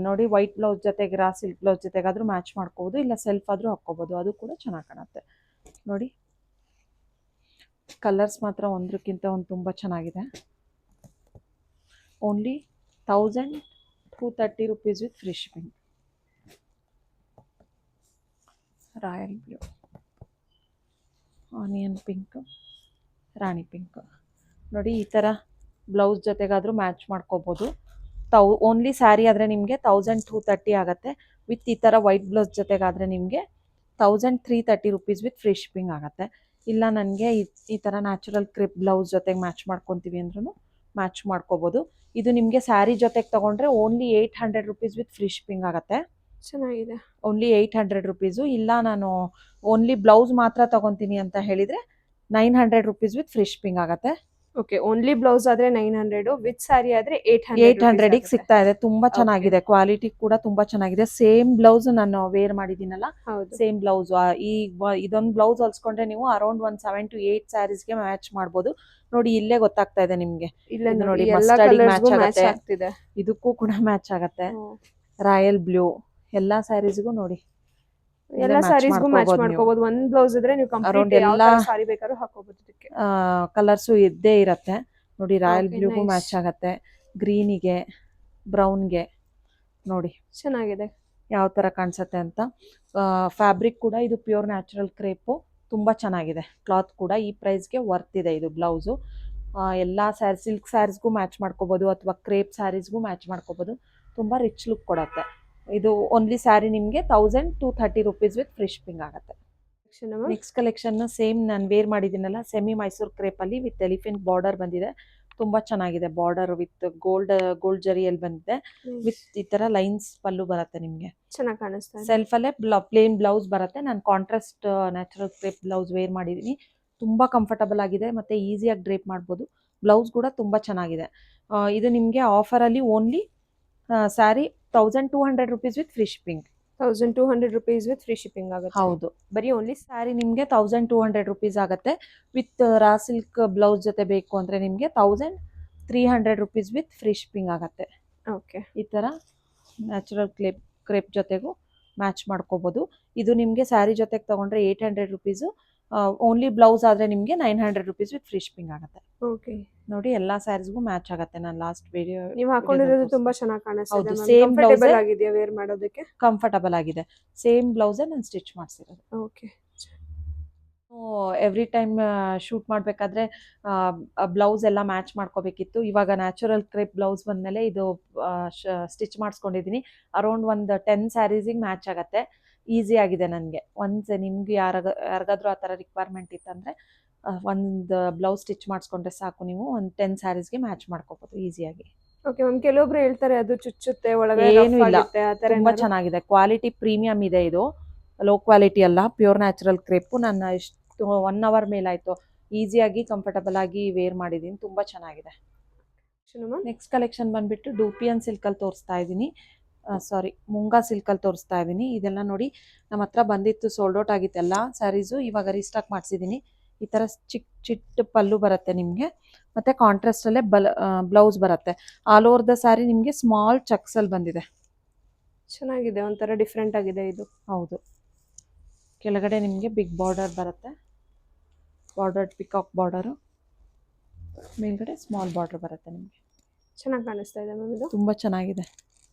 ನೋಡಿ ವೈಟ್ ಬ್ಲೌಸ್ ಜೊತೆಗೆ ಸಿಲ್ಕ್ ಬ್ಲೌಸ್ ಜೊತೆಗಾದರೂ ಮ್ಯಾಚ್ ಮಾಡ್ಕೋಬೋದು, ಇಲ್ಲ ಸೆಲ್ಫ್ ಆದರೂ ಹಾಕ್ಕೋಬೋದು. ಅದು ಕೂಡ ಚೆನ್ನಾಗಿ ಕಾಣುತ್ತೆ ನೋಡಿ. ಕಲರ್ಸ್ ಮಾತ್ರ ಒಂದಕ್ಕಿಂತ ಒಂದು ತುಂಬ ಚೆನ್ನಾಗಿದೆ. Only 1230 rupees with free shipping. Royal blue, onion pink, Rani pink ನೋಡಿ. ಈ ಥರ ಬ್ಲೌಸ್ ಜೊತೆಗಾದರೂ ಮ್ಯಾಚ್ ಮಾಡ್ಕೋಬೋದು. ಓನ್ಲಿ ಸ್ಯಾರಿ ಆದರೆ ನಿಮಗೆ 1230 ಆಗುತ್ತೆ. ವಿತ್ ಈ ಥರ ವೈಟ್ ಬ್ಲೌಸ್ ಜೊತೆಗಾದರೆ ನಿಮಗೆ 1330 ರುಪೀಸ್ ವಿತ್ ಫ್ರೀ ಶಿಪ್ಪಿಂಗ್ ಆಗುತ್ತೆ. ಇಲ್ಲ ನನಗೆ ಈ ಥರ ನ್ಯಾಚುರಲ್ ಕ್ರಿಪ್ ಬ್ಲೌಸ್ ಜೊತೆಗೆ ಮ್ಯಾಚ್ ಮಾಡ್ಕೊತೀವಿ ಅಂದ್ರೂ ಮ್ಯಾಚ್ ಮಾಡ್ಕೋಬೋದು. ಇದು ನಿಮಗೆ ಸ್ಯಾರಿ ಜೊತೆಗೆ ತೊಗೊಂಡ್ರೆ only 800 rupees with free shipping ಆಗುತ್ತೆ. ಚೆನ್ನಾಗಿದೆ. Only 800 rupees. ಇಲ್ಲ ನಾನು ಓನ್ಲಿ ಬ್ಲೌಸ್ ಮಾತ್ರ ತೊಗೊತೀನಿ ಅಂತ ಹೇಳಿದರೆ 900 ರುಪೀಸ್ ವಿತ್ ಫ್ರೀ ಶಿಪ್ಪಿಂಗ್ ಆಗುತ್ತೆ. ಓಕೆ, ಓನ್ಲಿ ಬ್ಲೌಸ್ ಆದ್ರೆ 900, ವಿತ್ ಸ್ಯಾರಿ ಆದ್ರೆ 800 800 ಸಿಗ್ತಾ ಇದೆ. ತುಂಬಾ ಚೆನ್ನಾಗಿದೆ, ಕ್ವಾಲಿಟಿ ಕೂಡ ತುಂಬಾ ಚೆನ್ನಾಗಿದೆ. ಸೇಮ್ ಬ್ಲೌಸ್ ನಾನು ವೇರ್ ಮಾಡಿದೀನಲ್ಲ, ಹೌದು. Same blouse. ಇದೊಂದು ಬ್ಲೌಸ್ ಹೊಲ್ಸ್ಕೊಂಡ್ರೆ ನೀವು ಅರೌಂಡ್ 1 7 to 8 ಸ್ಯಾರೀಸ್ಗೆ ಮ್ಯಾಚ್ ಮಾಡ್ಬೋದು. ನೋಡಿ ಇಲ್ಲೇ ಗೊತ್ತಾಗ್ತಾ ಇದೆ ನಿಮ್ಗೆ. ಇಲ್ಲ ಇದು ನೋಡಿ, ನೋಡಿ ಎಲ್ಲಾ ಮಸ್ಟರ್ಡ್ ಕಲರ್ಸ್ಗೂ ಮ್ಯಾಚ್ ಮ್ಯಾಚ್ ಆಗುತ್ತೆ, ಆಗ್ತಿದೆ. ಇದಕ್ಕೂ ಕೂಡ ಮ್ಯಾಚ್ ಆಗತ್ತೆ. ರಾಯಲ್ ಬ್ಲೂ ಎಲ್ಲಾ ಸ್ಯಾರೀಸ್ಗೂ ನೋಡಿ ಎಲ್ಲಾ ಸ್ಯಾರೀಸ್ಗೂ ಮ್ಯಾಚ್ ಮಾಡ್ಕೋಬಹುದು ನೀವು. ಮಾಡ್ಕೋಬಹುದು. ಒಂದ್ ಬ್ಲೌಸ್ ಇದ್ರೆ ನೀವು ಅರೌಂಡ್ ಕಂಪ್ಲೀಟ್ ಯಾವ ಎಲ್ಲಾ ತರ ಸಾರಿ ಬೇಕಾದ್ರೂ ಹಾಕೋಬಹುದು ಇದಕ್ಕೆ. ಕಲರ್ಸು ಇದ್ದೇ ಇರತ್ತೆ ನೋಡಿ. Royal Okay, ಬ್ಲೂಗೂ nice. ಮ್ಯಾಚ್ ಆಗತ್ತೆ, ಗ್ರೀನಿಗೆ, ಬ್ರೌನ್ಗೆ. ನೋಡಿ ಚೆನ್ನಾಗಿದೆ. ಯಾವ ತರ ಕಾಣಿಸುತ್ತೆ ಅಂತ. ಫ್ಯಾಬ್ರಿಕ್ ಕೂಡ ಇದು ಪ್ಯೂರ್ ನ್ಯಾಚುರಲ್ ಕ್ರೇಪು, ತುಂಬಾ ಚೆನ್ನಾಗಿದೆ. ಕ್ಲಾತ್ ಕೂಡ ಈ ಪ್ರೈಸ್ಗೆ ವರ್ತ್ ಇದೆ. ಇದು ಬ್ಲೌಸು ಎಲ್ಲ ಸಿಲ್ಕ್ ಸ್ಯಾರೀಸ್ಗೂ ಮ್ಯಾಚ್ ಮಾಡ್ಕೋಬೋದು, ಅಥವಾ ಕ್ರೇಪ್ ಸ್ಯಾರೀಸ್ಗೂ ಮ್ಯಾಚ್ ಮಾಡ್ಕೋಬೋದು. ತುಂಬ ರಿಚ್ ಲುಕ್ ಕೊಡುತ್ತೆ. ಇದು ಓನ್ಲಿ ಸ್ಯಾರಿ ನಿಮಗೆ 1000 to 30 rupees with free shipping ಆಗುತ್ತೆ. ನೆಕ್ಸ್ಟ್ ಕಲೆಕ್ಷನ್ ಸೇಮ್ ನಾನು ವೇರ್ ಮಾಡಿದ್ದೀನಲ್ಲ, ಸೆಮಿ ಮೈಸೂರ್ ಕ್ರೇಪಲ್ಲಿ ವಿತ್ ಎಲಿಫೆಂಟ್ ಬಾರ್ಡರ್ ಬಂದಿದೆ. ತುಂಬ ಚೆನ್ನಾಗಿದೆ. ಬಾರ್ಡರ್ ವಿತ್ ಗೋಲ್ಡ್ ಜರಿಯಲ್ಲಿ ಬಂದಿದೆ. ವಿತ್ ಈ ಥರ ಲೈನ್ಸ್ ಪಲ್ಲು ಬರುತ್ತೆ ನಿಮಗೆ. ಚೆನ್ನಾಗಿ ಕಾಣಿಸ್ತಾ ಇದೆ. ಸೆಲ್ಫಲ್ಲೇ ಪ್ಲೇನ್ ಬ್ಲೌಸ್ ಬರುತ್ತೆ. ನಾನು contrast natural crepe blouse wear ಮಾಡಿದ್ದೀನಿ. ತುಂಬ ಕಂಫರ್ಟಬಲ್ ಆಗಿದೆ ಮತ್ತು ಈಸಿಯಾಗಿ ಡ್ರೇಪ್ ಮಾಡ್ಬೋದು. ಬ್ಲೌಸ್ ಕೂಡ ತುಂಬ ಚೆನ್ನಾಗಿದೆ. ಇದು ನಿಮಗೆ ಆಫರಲ್ಲಿ only sari 1200 rupees with free shipping. 1200 rupees with free shipping ಆಗುತ್ತೆ. ಹೌದು, ಬರೀ ಓನ್ಲಿ ಸ್ಯಾರಿ ನಿಮಗೆ 1200 rupees ಆಗುತ್ತೆ. ವಿತ್ ರಾ ಸಿಲ್ಕ್ ಬ್ಲೌಸ್ ಜೊತೆ ಬೇಕು ಅಂದರೆ ನಿಮಗೆ 1300 rupees ವಿತ್ ಫ್ರೀ ಶಿಪ್ಪಿಂಗ್ ಆಗುತ್ತೆ. ಓಕೆ, ಈ ಥರ ನ್ಯಾಚುರಲ್ ಕ್ರೇಪ್ ಜೊತೆಗೂ ಮ್ಯಾಚ್ ಮಾಡ್ಕೋಬೋದು. ಇದು ನಿಮಗೆ ಸ್ಯಾರಿ ಜೊತೆಗೆ ತೊಗೊಂಡ್ರೆ 800 rupees. ಓನ್ಲಿ ಬ್ಲೌಸ್ ಆದರೆ ನಿಮಗೆ 900 rupees ವಿತ್ ಫ್ರೀ ಶಿಪ್ಪಿಂಗ್ ಆಗುತ್ತೆ. ಓಕೆ, ನೋಡಿ ಎಲ್ಲಾ ಸ್ಯಾರೀಸ್ಗೂ ಮ್ಯಾಚ್ ಆಗುತ್ತೆ. ನಾನು ಲಾಸ್ಟ್ ವಿಡಿಯೋ ನೀವು ಹಾಕೊಂಡಿರೋದು ತುಂಬಾ ಚೆನ್ನಾಗಿ ಕಾಣಿಸ್ತಿದೆ. ಹೌದು, ಸೇಮ್ ಕಂಫರ್ಟಬಲ್ ಆಗಿದೆಯಾ ವೇರ್ ಮಾಡೋದಕ್ಕೆ? ಕಂಫರ್ಟಬಲ್ ಆಗಿದೆ. ಸೇಮ್ ಬ್ಲೌಸೇ ನಾನು ಸ್ಟಿಚ್ ಮಾಡಿಸಿರೋದು. ಓಕೆ, ಎವ್ರಿ ಟೈಮ್ ಶೂಟ್ ಮಾಡಬೇಕಾದ್ರೆ ಬ್ಲೌಸ್ ಎಲ್ಲ ಮ್ಯಾಚ್ ಮಾಡ್ಕೋಬೇಕಿತ್ತು. ಇವಾಗ ನ್ಯಾಚುರಲ್ ಕ್ರೇಪ್ ಬ್ಲೌಸ್ ಬಂದಮೇಲೆ ಇದು ಸ್ಟಿಚ್ ಮಾಡಿಸ್ಕೊಂಡಿದ್ದೀನಿ. ಅರೌಂಡ್ ಒಂದು 10 ಸ್ಯಾರೀಸಿಗೆ ಮ್ಯಾಚ್ ಆಗುತ್ತೆ. ಈಸಿ ಆಗಿದೆ ನನಗೆ. ನಿಮ್ಗೆ ಯಾರಿಗಾದ್ರೂ ಆ ಥರ ರಿಕ್ವೈರ್ಮೆಂಟ್ ಇತ್ತಂದರೆ ಒಂದು ಬ್ಲೌಸ್ ಸ್ಟಿಚ್ ಮಾಡಿಸ್ಕೊಂಡ್ರೆ ಸಾಕು, ನೀವು ಒಂದು 10 ಸ್ಯಾರೀಸ್ಗೆ ಮ್ಯಾಚ್ ಮಾಡ್ಕೋಬೋದು ಈಸಿಯಾಗಿ. ಓಕೆ ಮ್ಯಾಮ್, ಕೆಲವೊಬ್ರು ಹೇಳ್ತಾರೆ ಅದು ಚುಚ್ಚುತ್ತೆ ಒಳಗಡೆ, ಏನೂ ಇಲ್ಲ, ತುಂಬ ಚೆನ್ನಾಗಿದೆ. ಕ್ವಾಲಿಟಿ ಪ್ರೀಮಿಯಂ ಇದೆ. ಇದು ಲೋ ಕ್ವಾಲಿಟಿ ಅಲ್ಲ, ಪ್ಯೂರ್ ನ್ಯಾಚುರಲ್ ಕ್ರೇಪು. ನನ್ನ ಎಷ್ಟು 1 hour ಮೇಲಾಯಿತು ಈಸಿಯಾಗಿ ಕಂಫರ್ಟಬಲ್ ಆಗಿ ವೇರ್ ಮಾಡಿದ್ದೀನಿ. ತುಂಬ ಚೆನ್ನಾಗಿದೆ. ನೆಕ್ಸ್ಟ್ ಕಲೆಕ್ಷನ್ ಬಂದುಬಿಟ್ಟು ಡೂಪಿಯನ್ ಸಿಲ್ಕಲ್ಲಿ ತೋರಿಸ್ತಾ ಇದ್ದೀನಿ. ಮುಂಗಾ ಸಿಲ್ಕಲ್ಲಿ ತೋರಿಸ್ತಾ ಇದ್ದೀನಿ. ಇದೆಲ್ಲ ನೋಡಿ ನಮ್ಮ ಹತ್ರ ಬಂದಿತ್ತು, ಸೋಲ್ಡ್ ಔಟ್ ಆಗಿತ್ತು ಎಲ್ಲ ಸ್ಯಾರೀಸು. ಇವಾಗ ರೀಸ್ಟಾಕ್ ಮಾಡಿಸಿದ್ದೀನಿ. ಈ ಥರ ಚಿಕ್ಕ ಪಲ್ಲು ಬರುತ್ತೆ ನಿಮಗೆ, ಮತ್ತು ಕಾಂಟ್ರಾಸ್ಟಲ್ಲೇ ಬ್ಲೌಸ್ ಬರುತ್ತೆ. ಆಲ್ ಓವರ್ ದ ಸ್ಯಾರಿ ನಿಮಗೆ ಸ್ಮಾಲ್ ಚಕ್ಸಲ್ಲಿ ಬಂದಿದೆ. ಚೆನ್ನಾಗಿದೆ, ಒಂಥರ ಡಿಫ್ರೆಂಟ್ ಆಗಿದೆ ಇದು. ಹೌದು, ಕೆಳಗಡೆ ನಿಮಗೆ ಬಿಗ್ ಬಾರ್ಡರ್ ಬರುತ್ತೆ, ಬಾರ್ಡರ್ ಪಿಕಾಕ್ ಬಾರ್ಡರು. ಮೇಲ್ಗಡೆ ಸ್ಮಾಲ್ ಬಾರ್ಡರ್ ಬರುತ್ತೆ ನಿಮಗೆ. ಚೆನ್ನಾಗಿ ಕಾಣಿಸ್ತಾ ಇದೆ ಮ್ಯಾಮ್. ಇದು ತುಂಬ ಚೆನ್ನಾಗಿದೆ.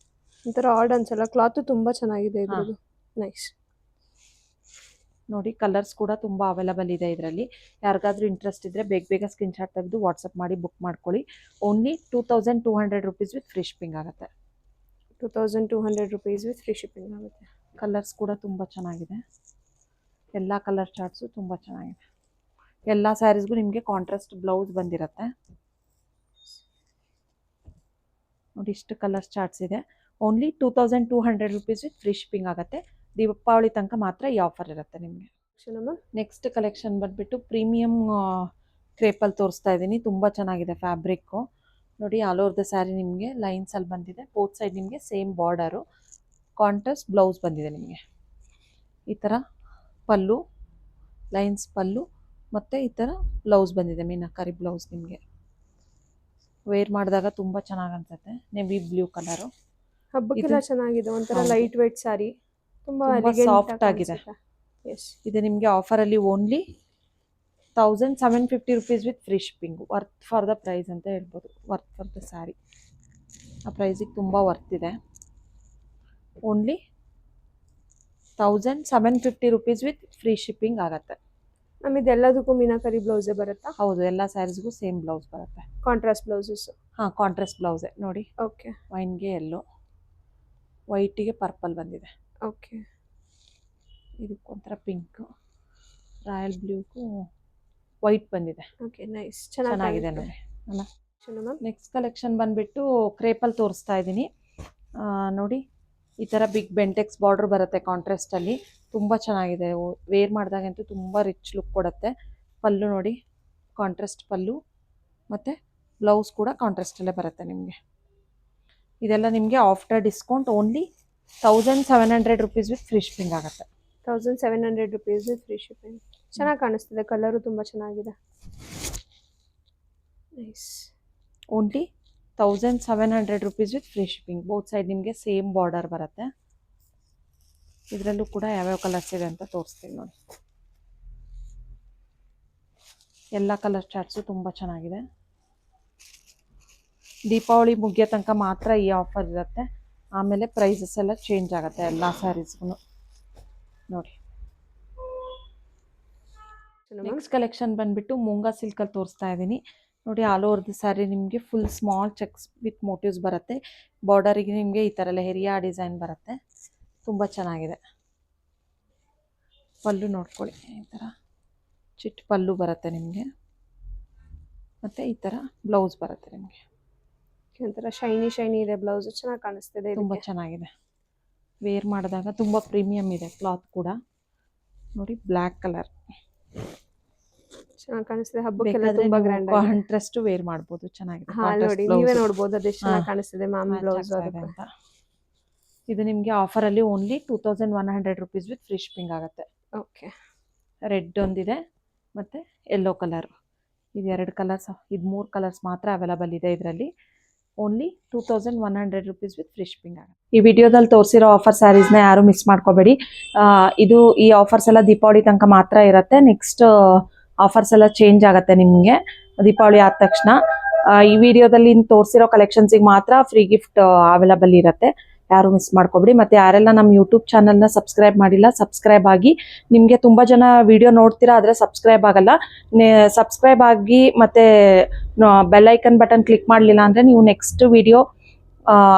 ಒಂಥರ ಆರ್ಡ್ ಅನ್ಸಲ್ಲ, ಕ್ಲಾತು ತುಂಬ ಚೆನ್ನಾಗಿದೆ ಇದ್ರದ್ದು. ನೈಸ್. ನೋಡಿ ಕಲರ್ಸ್ ಕೂಡ ತುಂಬ ಅವೈಲಬಲ್ ಇದೆ ಇದರಲ್ಲಿ. ಯಾರಿಗಾದ್ರೂ ಇಂಟ್ರೆಸ್ಟ್ ಇದ್ದರೆ ಬೇಗ ಸ್ಕ್ರೀನ್ಶಾಟ್ ತೆಗೆದು ವಾಟ್ಸಪ್ ಮಾಡಿ ಬುಕ್ ಮಾಡ್ಕೊಳ್ಳಿ. Only 2200 rupees with free shipping ಆಗುತ್ತೆ. 2200 rupees ವಿತ್ ಫ್ರೀ ಶಿಪ್ಪಿಂಗ್ ಆಗುತ್ತೆ. ಕಲರ್ಸ್ ಕೂಡ ತುಂಬ ಚೆನ್ನಾಗಿದೆ. ಎಲ್ಲ ಕಲರ್ ಚಾರ್ಟ್ಸು ತುಂಬ ಚೆನ್ನಾಗಿದೆ. ಎಲ್ಲ ಸ್ಯಾರೀಸ್ಗೂ ನಿಮಗೆ ಕಾಂಟ್ರಾಸ್ಟ್ ಬ್ಲೌಸ್ ಬಂದಿರುತ್ತೆ. ನೋಡಿ ಇಷ್ಟು ಕಲರ್ಸ್ ಚಾರ್ಟ್ಸ್ ಇದೆ. Only 2200 rupees with free shipping ಆಗುತ್ತೆ. ದೀಪಾವಳಿ ತನಕ ಮಾತ್ರ ಈ ಆಫರ್ ಇರುತ್ತೆ ನಿಮಗೆ. ನೆಕ್ಸ್ಟ್ ಕಲೆಕ್ಷನ್ ಬಂದುಬಿಟ್ಟು ಪ್ರೀಮಿಯಂ ಕ್ರೇಪಲ್ಲಿ ತೋರಿಸ್ತಾ ಇದ್ದೀನಿ. ತುಂಬ ಚೆನ್ನಾಗಿದೆ ಫ್ಯಾಬ್ರಿಕ್ಕು. ನೋಡಿ ಆಲ್ ಓವರ್ ದ ಸ್ಯಾರಿ ನಿಮಗೆ ಲೈನ್ಸಲ್ಲಿ ಬಂದಿದೆ. ಬೋತ್ ಸೈಡ್ ನಿಮಗೆ ಸೇಮ್ ಬಾರ್ಡರು, ಕಾಂಟ್ರಾಸ್ಟ್ ಬ್ಲೌಸ್ ಬಂದಿದೆ ನಿಮಗೆ. ಈ ಥರ ಪಲ್ಲು, ಲೈನ್ಸ್ ಪಲ್ಲು, ಮತ್ತು ಈ ಥರ ಬ್ಲೌಸ್ ಬಂದಿದೆ, ಮೀನಾಕರಿ ಬ್ಲೌಸ್. ನಿಮಗೆ ವೇರ್ ಮಾಡಿದಾಗ ತುಂಬ ಚೆನ್ನಾಗಿ ಅನ್ಸುತ್ತೆ. ನೆವಿ ಬ್ಲೂ ಕಲರು, ಹಬ್ಬಕ್ಕೆಲ್ಲ ಚೆನ್ನಾಗಿದೆ. ಒಂಥರ ಲೈಟ್ ವೇಟ್ ಸ್ಯಾರಿ, ತುಂಬ ಸಾಫ್ಟ್ ಆಗಿದೆ. ಇದು ನಿಮಗೆ ಆಫರಲ್ಲಿ only 1750 rupees with free shipping. Worth for the price ಅಂತ ಹೇಳ್ಬೋದು. ವರ್ತ್ ಫಾರ್ ದ ಸ್ಯಾರಿ, ಆ ಪ್ರೈಸಿಗೆ ತುಂಬ ವರ್ತ್ ಇದೆ. Only 1750 rupees with free shipping ಆಗುತ್ತೆ. ಮ್ಯಾಮ್ ಇದೆಲ್ಲದಕ್ಕೂ ಮೀನಾಕರಿ ಬ್ಲೌಸೇ ಬರುತ್ತಾ? ಹೌದು, ಎಲ್ಲ ಸ್ಯಾರೀಸ್ಗೂ ಸೇಮ್ ಬ್ಲೌಸ್ ಬರುತ್ತೆ. Contrast blouses? ಹಾಂ, ಕಾಂಟ್ರಾಸ್ಟ್ ಬ್ಲೌಸೇ. ನೋಡಿ, ಓಕೆ, ವೈನ್ಗೆ ಎಲ್ಲೋ, ವೈಟಿಗೆ ಪರ್ಪಲ್ ಬಂದಿದೆ. ಓಕೆ, ಇದಕ್ಕೊಂಥರ ಪಿಂಕು, ರಾಯಲ್ ಬ್ಲೂಗೂ ವೈಟ್ ಬಂದಿದೆ. ಓಕೆ, ನೈಸ್, ಚೆನ್ನಾಗಿದೆ ನೋಡಿ ಅಲ್ಲ. ನೆಕ್ಸ್ಟ್ ಕಲೆಕ್ಷನ್ ಬಂದುಬಿಟ್ಟು ಕ್ರೇಪಲ್ಲಿ ತೋರಿಸ್ತಾ ಇದ್ದೀನಿ. ನೋಡಿ ಈ ಥರ ಬಿಗ್ ಬೆಂಟೆಕ್ಸ್ ಬಾರ್ಡ್ರ್ ಬರುತ್ತೆ ಕಾಂಟ್ರಾಸ್ಟಲ್ಲಿ. ತುಂಬ ಚೆನ್ನಾಗಿದೆ. ವೇರ್ ಮಾಡಿದಾಗಂತೂ ತುಂಬ ರಿಚ್ ಲುಕ್ ಕೊಡುತ್ತೆ. ಪಲ್ಲು ನೋಡಿ, ಕಾಂಟ್ರಾಸ್ಟ್ ಪಲ್ಲು, ಮತ್ತು ಬ್ಲೌಸ್ ಕೂಡ ಕಾಂಟ್ರಾಸ್ಟಲ್ಲೇ ಬರುತ್ತೆ ನಿಮಗೆ. ಇದೆಲ್ಲ ನಿಮಗೆ after discount only 1700 rupees with free shipping ಆಗುತ್ತೆ. 1700 ರುಪೀಸ್ ವಿತ್ ಫ್ರೀ ಶಿಪ್ಪಿಂಗ್. ಚೆನ್ನಾಗಿ ಕಾಣಿಸ್ತಿದೆ, ಕಲರು ತುಂಬ ಚೆನ್ನಾಗಿದೆ. Nice. Only 1700 rupees with free shipping. Both side ನಿಮಗೆ ಸೇಮ್ ಬಾರ್ಡರ್ ಬರುತ್ತೆ. ಇದರಲ್ಲೂ ಕೂಡ ಯಾವ್ಯಾವ ಕಲರ್ಸ್ ಇದೆ ಅಂತ ತೋರಿಸ್ತೀನಿ ನೋಡಿ. ಎಲ್ಲ ಕಲರ್ ಚಾರ್ಟ್ಸು ತುಂಬ ಚೆನ್ನಾಗಿದೆ. ದೀಪಾವಳಿ ಮುಗಿಯೋ ತನಕ ಮಾತ್ರ ಈ ಆಫರ್ ಇರುತ್ತೆ. ಆಮೇಲೆ ಪ್ರೈಸಸ್ ಎಲ್ಲ ಚೇಂಜ್ ಆಗುತ್ತೆ ಎಲ್ಲ ಸ್ಯಾರೀಸ್ಗೂ ನೋಡಿ. ನೆಕ್ಸ್ಟ್ ಕಲೆಕ್ಷನ್ ಬಂದುಬಿಟ್ಟು ಮೂಂಗಾ ಸಿಲ್ಕಲ್ಲಿ ತೋರಿಸ್ತಾ ಇದ್ದೀನಿ ನೋಡಿ. ಆಲ್ ಓವರ್ ದಿ ಸ್ಯಾರಿ ನಿಮಗೆ full small cheques with motives ಬರುತ್ತೆ. ಬಾರ್ಡರಿಗೆ ನಿಮಗೆ ಈ ಥರ ಲೆಹರಿಯಾ ಡಿಸೈನ್ ಬರುತ್ತೆ. ತುಂಬ ಚೆನ್ನಾಗಿದೆ. ಪಲ್ಲು ನೋಡ್ಕೊಳ್ಳಿ, ಈ ಥರ ಚಿಟ್ ಪಲ್ಲು ಬರುತ್ತೆ ನಿಮಗೆ. ಮತ್ತು ಈ ಥರ ಬ್ಲೌಸ್ ಬರುತ್ತೆ ನಿಮಗೆ. ಒಂಥರ ಶೈನಿ ಇದೆ ಬ್ಲೌಸ್, ಚೆನ್ನಾಗಿ ಕಾಣಿಸ್ತಿದೆ. ತುಂಬ ಚೆನ್ನಾಗಿದೆ. ವೇರ್ ಮಾಡಿದಾಗ ತುಂಬ ಪ್ರೀಮಿಯಮ್ ಇದೆ ಕ್ಲಾತ್ ಕೂಡ ನೋಡಿ. ಬ್ಲ್ಯಾಕ್ ಕಲರ್ ಚೆನ್ನಾಗಿ ಕಾಣಿಸ್ತಿದೆ. ಹಬ್ಬಕ್ಕೆಲ್ಲ ತುಂಬಾ ಗ್ರ್ಯಾಂಡ್ ಆಗಿದೆ. ಕಾಂಟ್ರಾಸ್ಟ್ ವೇರ್ ಮಾಡ್ಬೋದು, ಚೆನ್ನಾಗಿದೆ. ನೋಡಿ, ನೀವೇ ನೋಡ್ಬೋದು ಅದೆಷ್ಟು ಚೆನ್ನಾಗಿ ಕಾಣಿಸ್ತಿದೆ ಮ್ಯಾಮ್ ಬ್ಲೌಸ್ ಅಂತ. ಇದು ನಿಮಗೆ ಆಫರಲ್ಲಿ only 2100 rupees with free shipping ಆಗುತ್ತೆ. ಓಕೆ. ರೆಡ್ ಒಂದಿದೆ ಮತ್ತು ಯೆಲ್ಲೋ ಕಲರ್. ಇದು 2 ಕಲರ್ಸ್, ಇದು 3 ಕಲರ್ಸ್ ಮಾತ್ರ ಅವೈಲಬಲ್ ಇದೆ ಇದರಲ್ಲಿ. Only 2100 rupees with free shipping ಆಗುತ್ತೆ. ಈ ವಿಡಿಯೋದಲ್ಲಿ ತೋರಿಸಿರೋ ಆಫರ್ ಸ್ಯಾರೀಸ್ನ ಯಾರು ಮಿಸ್ ಮಾಡ್ಕೋಬೇಡಿ. ಈ ಆಫರ್ಸ್ ಎಲ್ಲ ದೀಪಾವಳಿ ತನಕ ಮಾತ್ರ ಇರುತ್ತೆ. ನೆಕ್ಸ್ಟ್ ಆಫರ್ಸ್ ಎಲ್ಲ ಚೇಂಜ್ ಆಗುತ್ತೆ ನಿಮಗೆ ದೀಪಾವಳಿ ಆದ ತಕ್ಷಣ. ಈ ವಿಡಿಯೋದಲ್ಲಿ ತೋರಿಸಿರೋ ಕಲೆಕ್ಷನ್ಸಿಗೆ ಮಾತ್ರ ಫ್ರೀ ಗಿಫ್ಟ್ ಅವೈಲಬಲ್ ಇರುತ್ತೆ. ಯಾರು ಮಿಸ್ ಮಾಡ್ಕೊಬೇಡಿ. ಮತ್ತು ಯಾರೆಲ್ಲ ನಮ್ಮ ಯೂಟ್ಯೂಬ್ ಚಾನಲ್ನ ಸಬ್ಸ್ಕ್ರೈಬ್ ಮಾಡಿಲ್ಲ, ಸಬ್ಸ್ಕ್ರೈಬ್ ಆಗಿ. ನಿಮಗೆ ತುಂಬ ಜನ ವಿಡಿಯೋ ನೋಡ್ತೀರಾ, ಆದರೆ ಸಬ್ಸ್ಕ್ರೈಬ್ ಆಗಲ್ಲ. ಸಬ್ಸ್ಕ್ರೈಬ್ ಆಗಿ ಮತ್ತು ಬೆಲ್ ಐಕನ್ ಬಟನ್ ಕ್ಲಿಕ್ ಮಾಡಲಿಲ್ಲ ಅಂದರೆ ನೀವು ನೆಕ್ಸ್ಟ್ ವಿಡಿಯೋ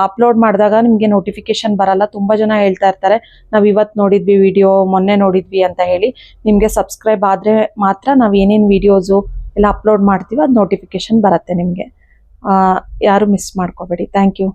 ಅಪ್ಲೋಡ್ ಮಾಡಿದಾಗ ನಿಮಗೆ ನೋಟಿಫಿಕೇಶನ್ ಬರಲ್ಲ. ತುಂಬ ಜನ ಹೇಳ್ತಾ ಇರ್ತಾರೆ, ನಾವು ಇವತ್ತು ನೋಡಿದ್ವಿ ವಿಡಿಯೋ, ಮೊನ್ನೆ ನೋಡಿದ್ವಿ ಅಂತ ಹೇಳಿ. ನಿಮಗೆ ಸಬ್ಸ್ಕ್ರೈಬ್ ಆದರೆ ಮಾತ್ರ ನಾವು ಏನೇನು ವೀಡಿಯೋಸು ಎಲ್ಲ ಅಪ್ಲೋಡ್ ಮಾಡ್ತೀವಿ ಅದು ನೋಟಿಫಿಕೇಶನ್ ಬರುತ್ತೆ ನಿಮಗೆ. ಯಾರು ಮಿಸ್ ಮಾಡ್ಕೋಬೇಡಿ. Thank you.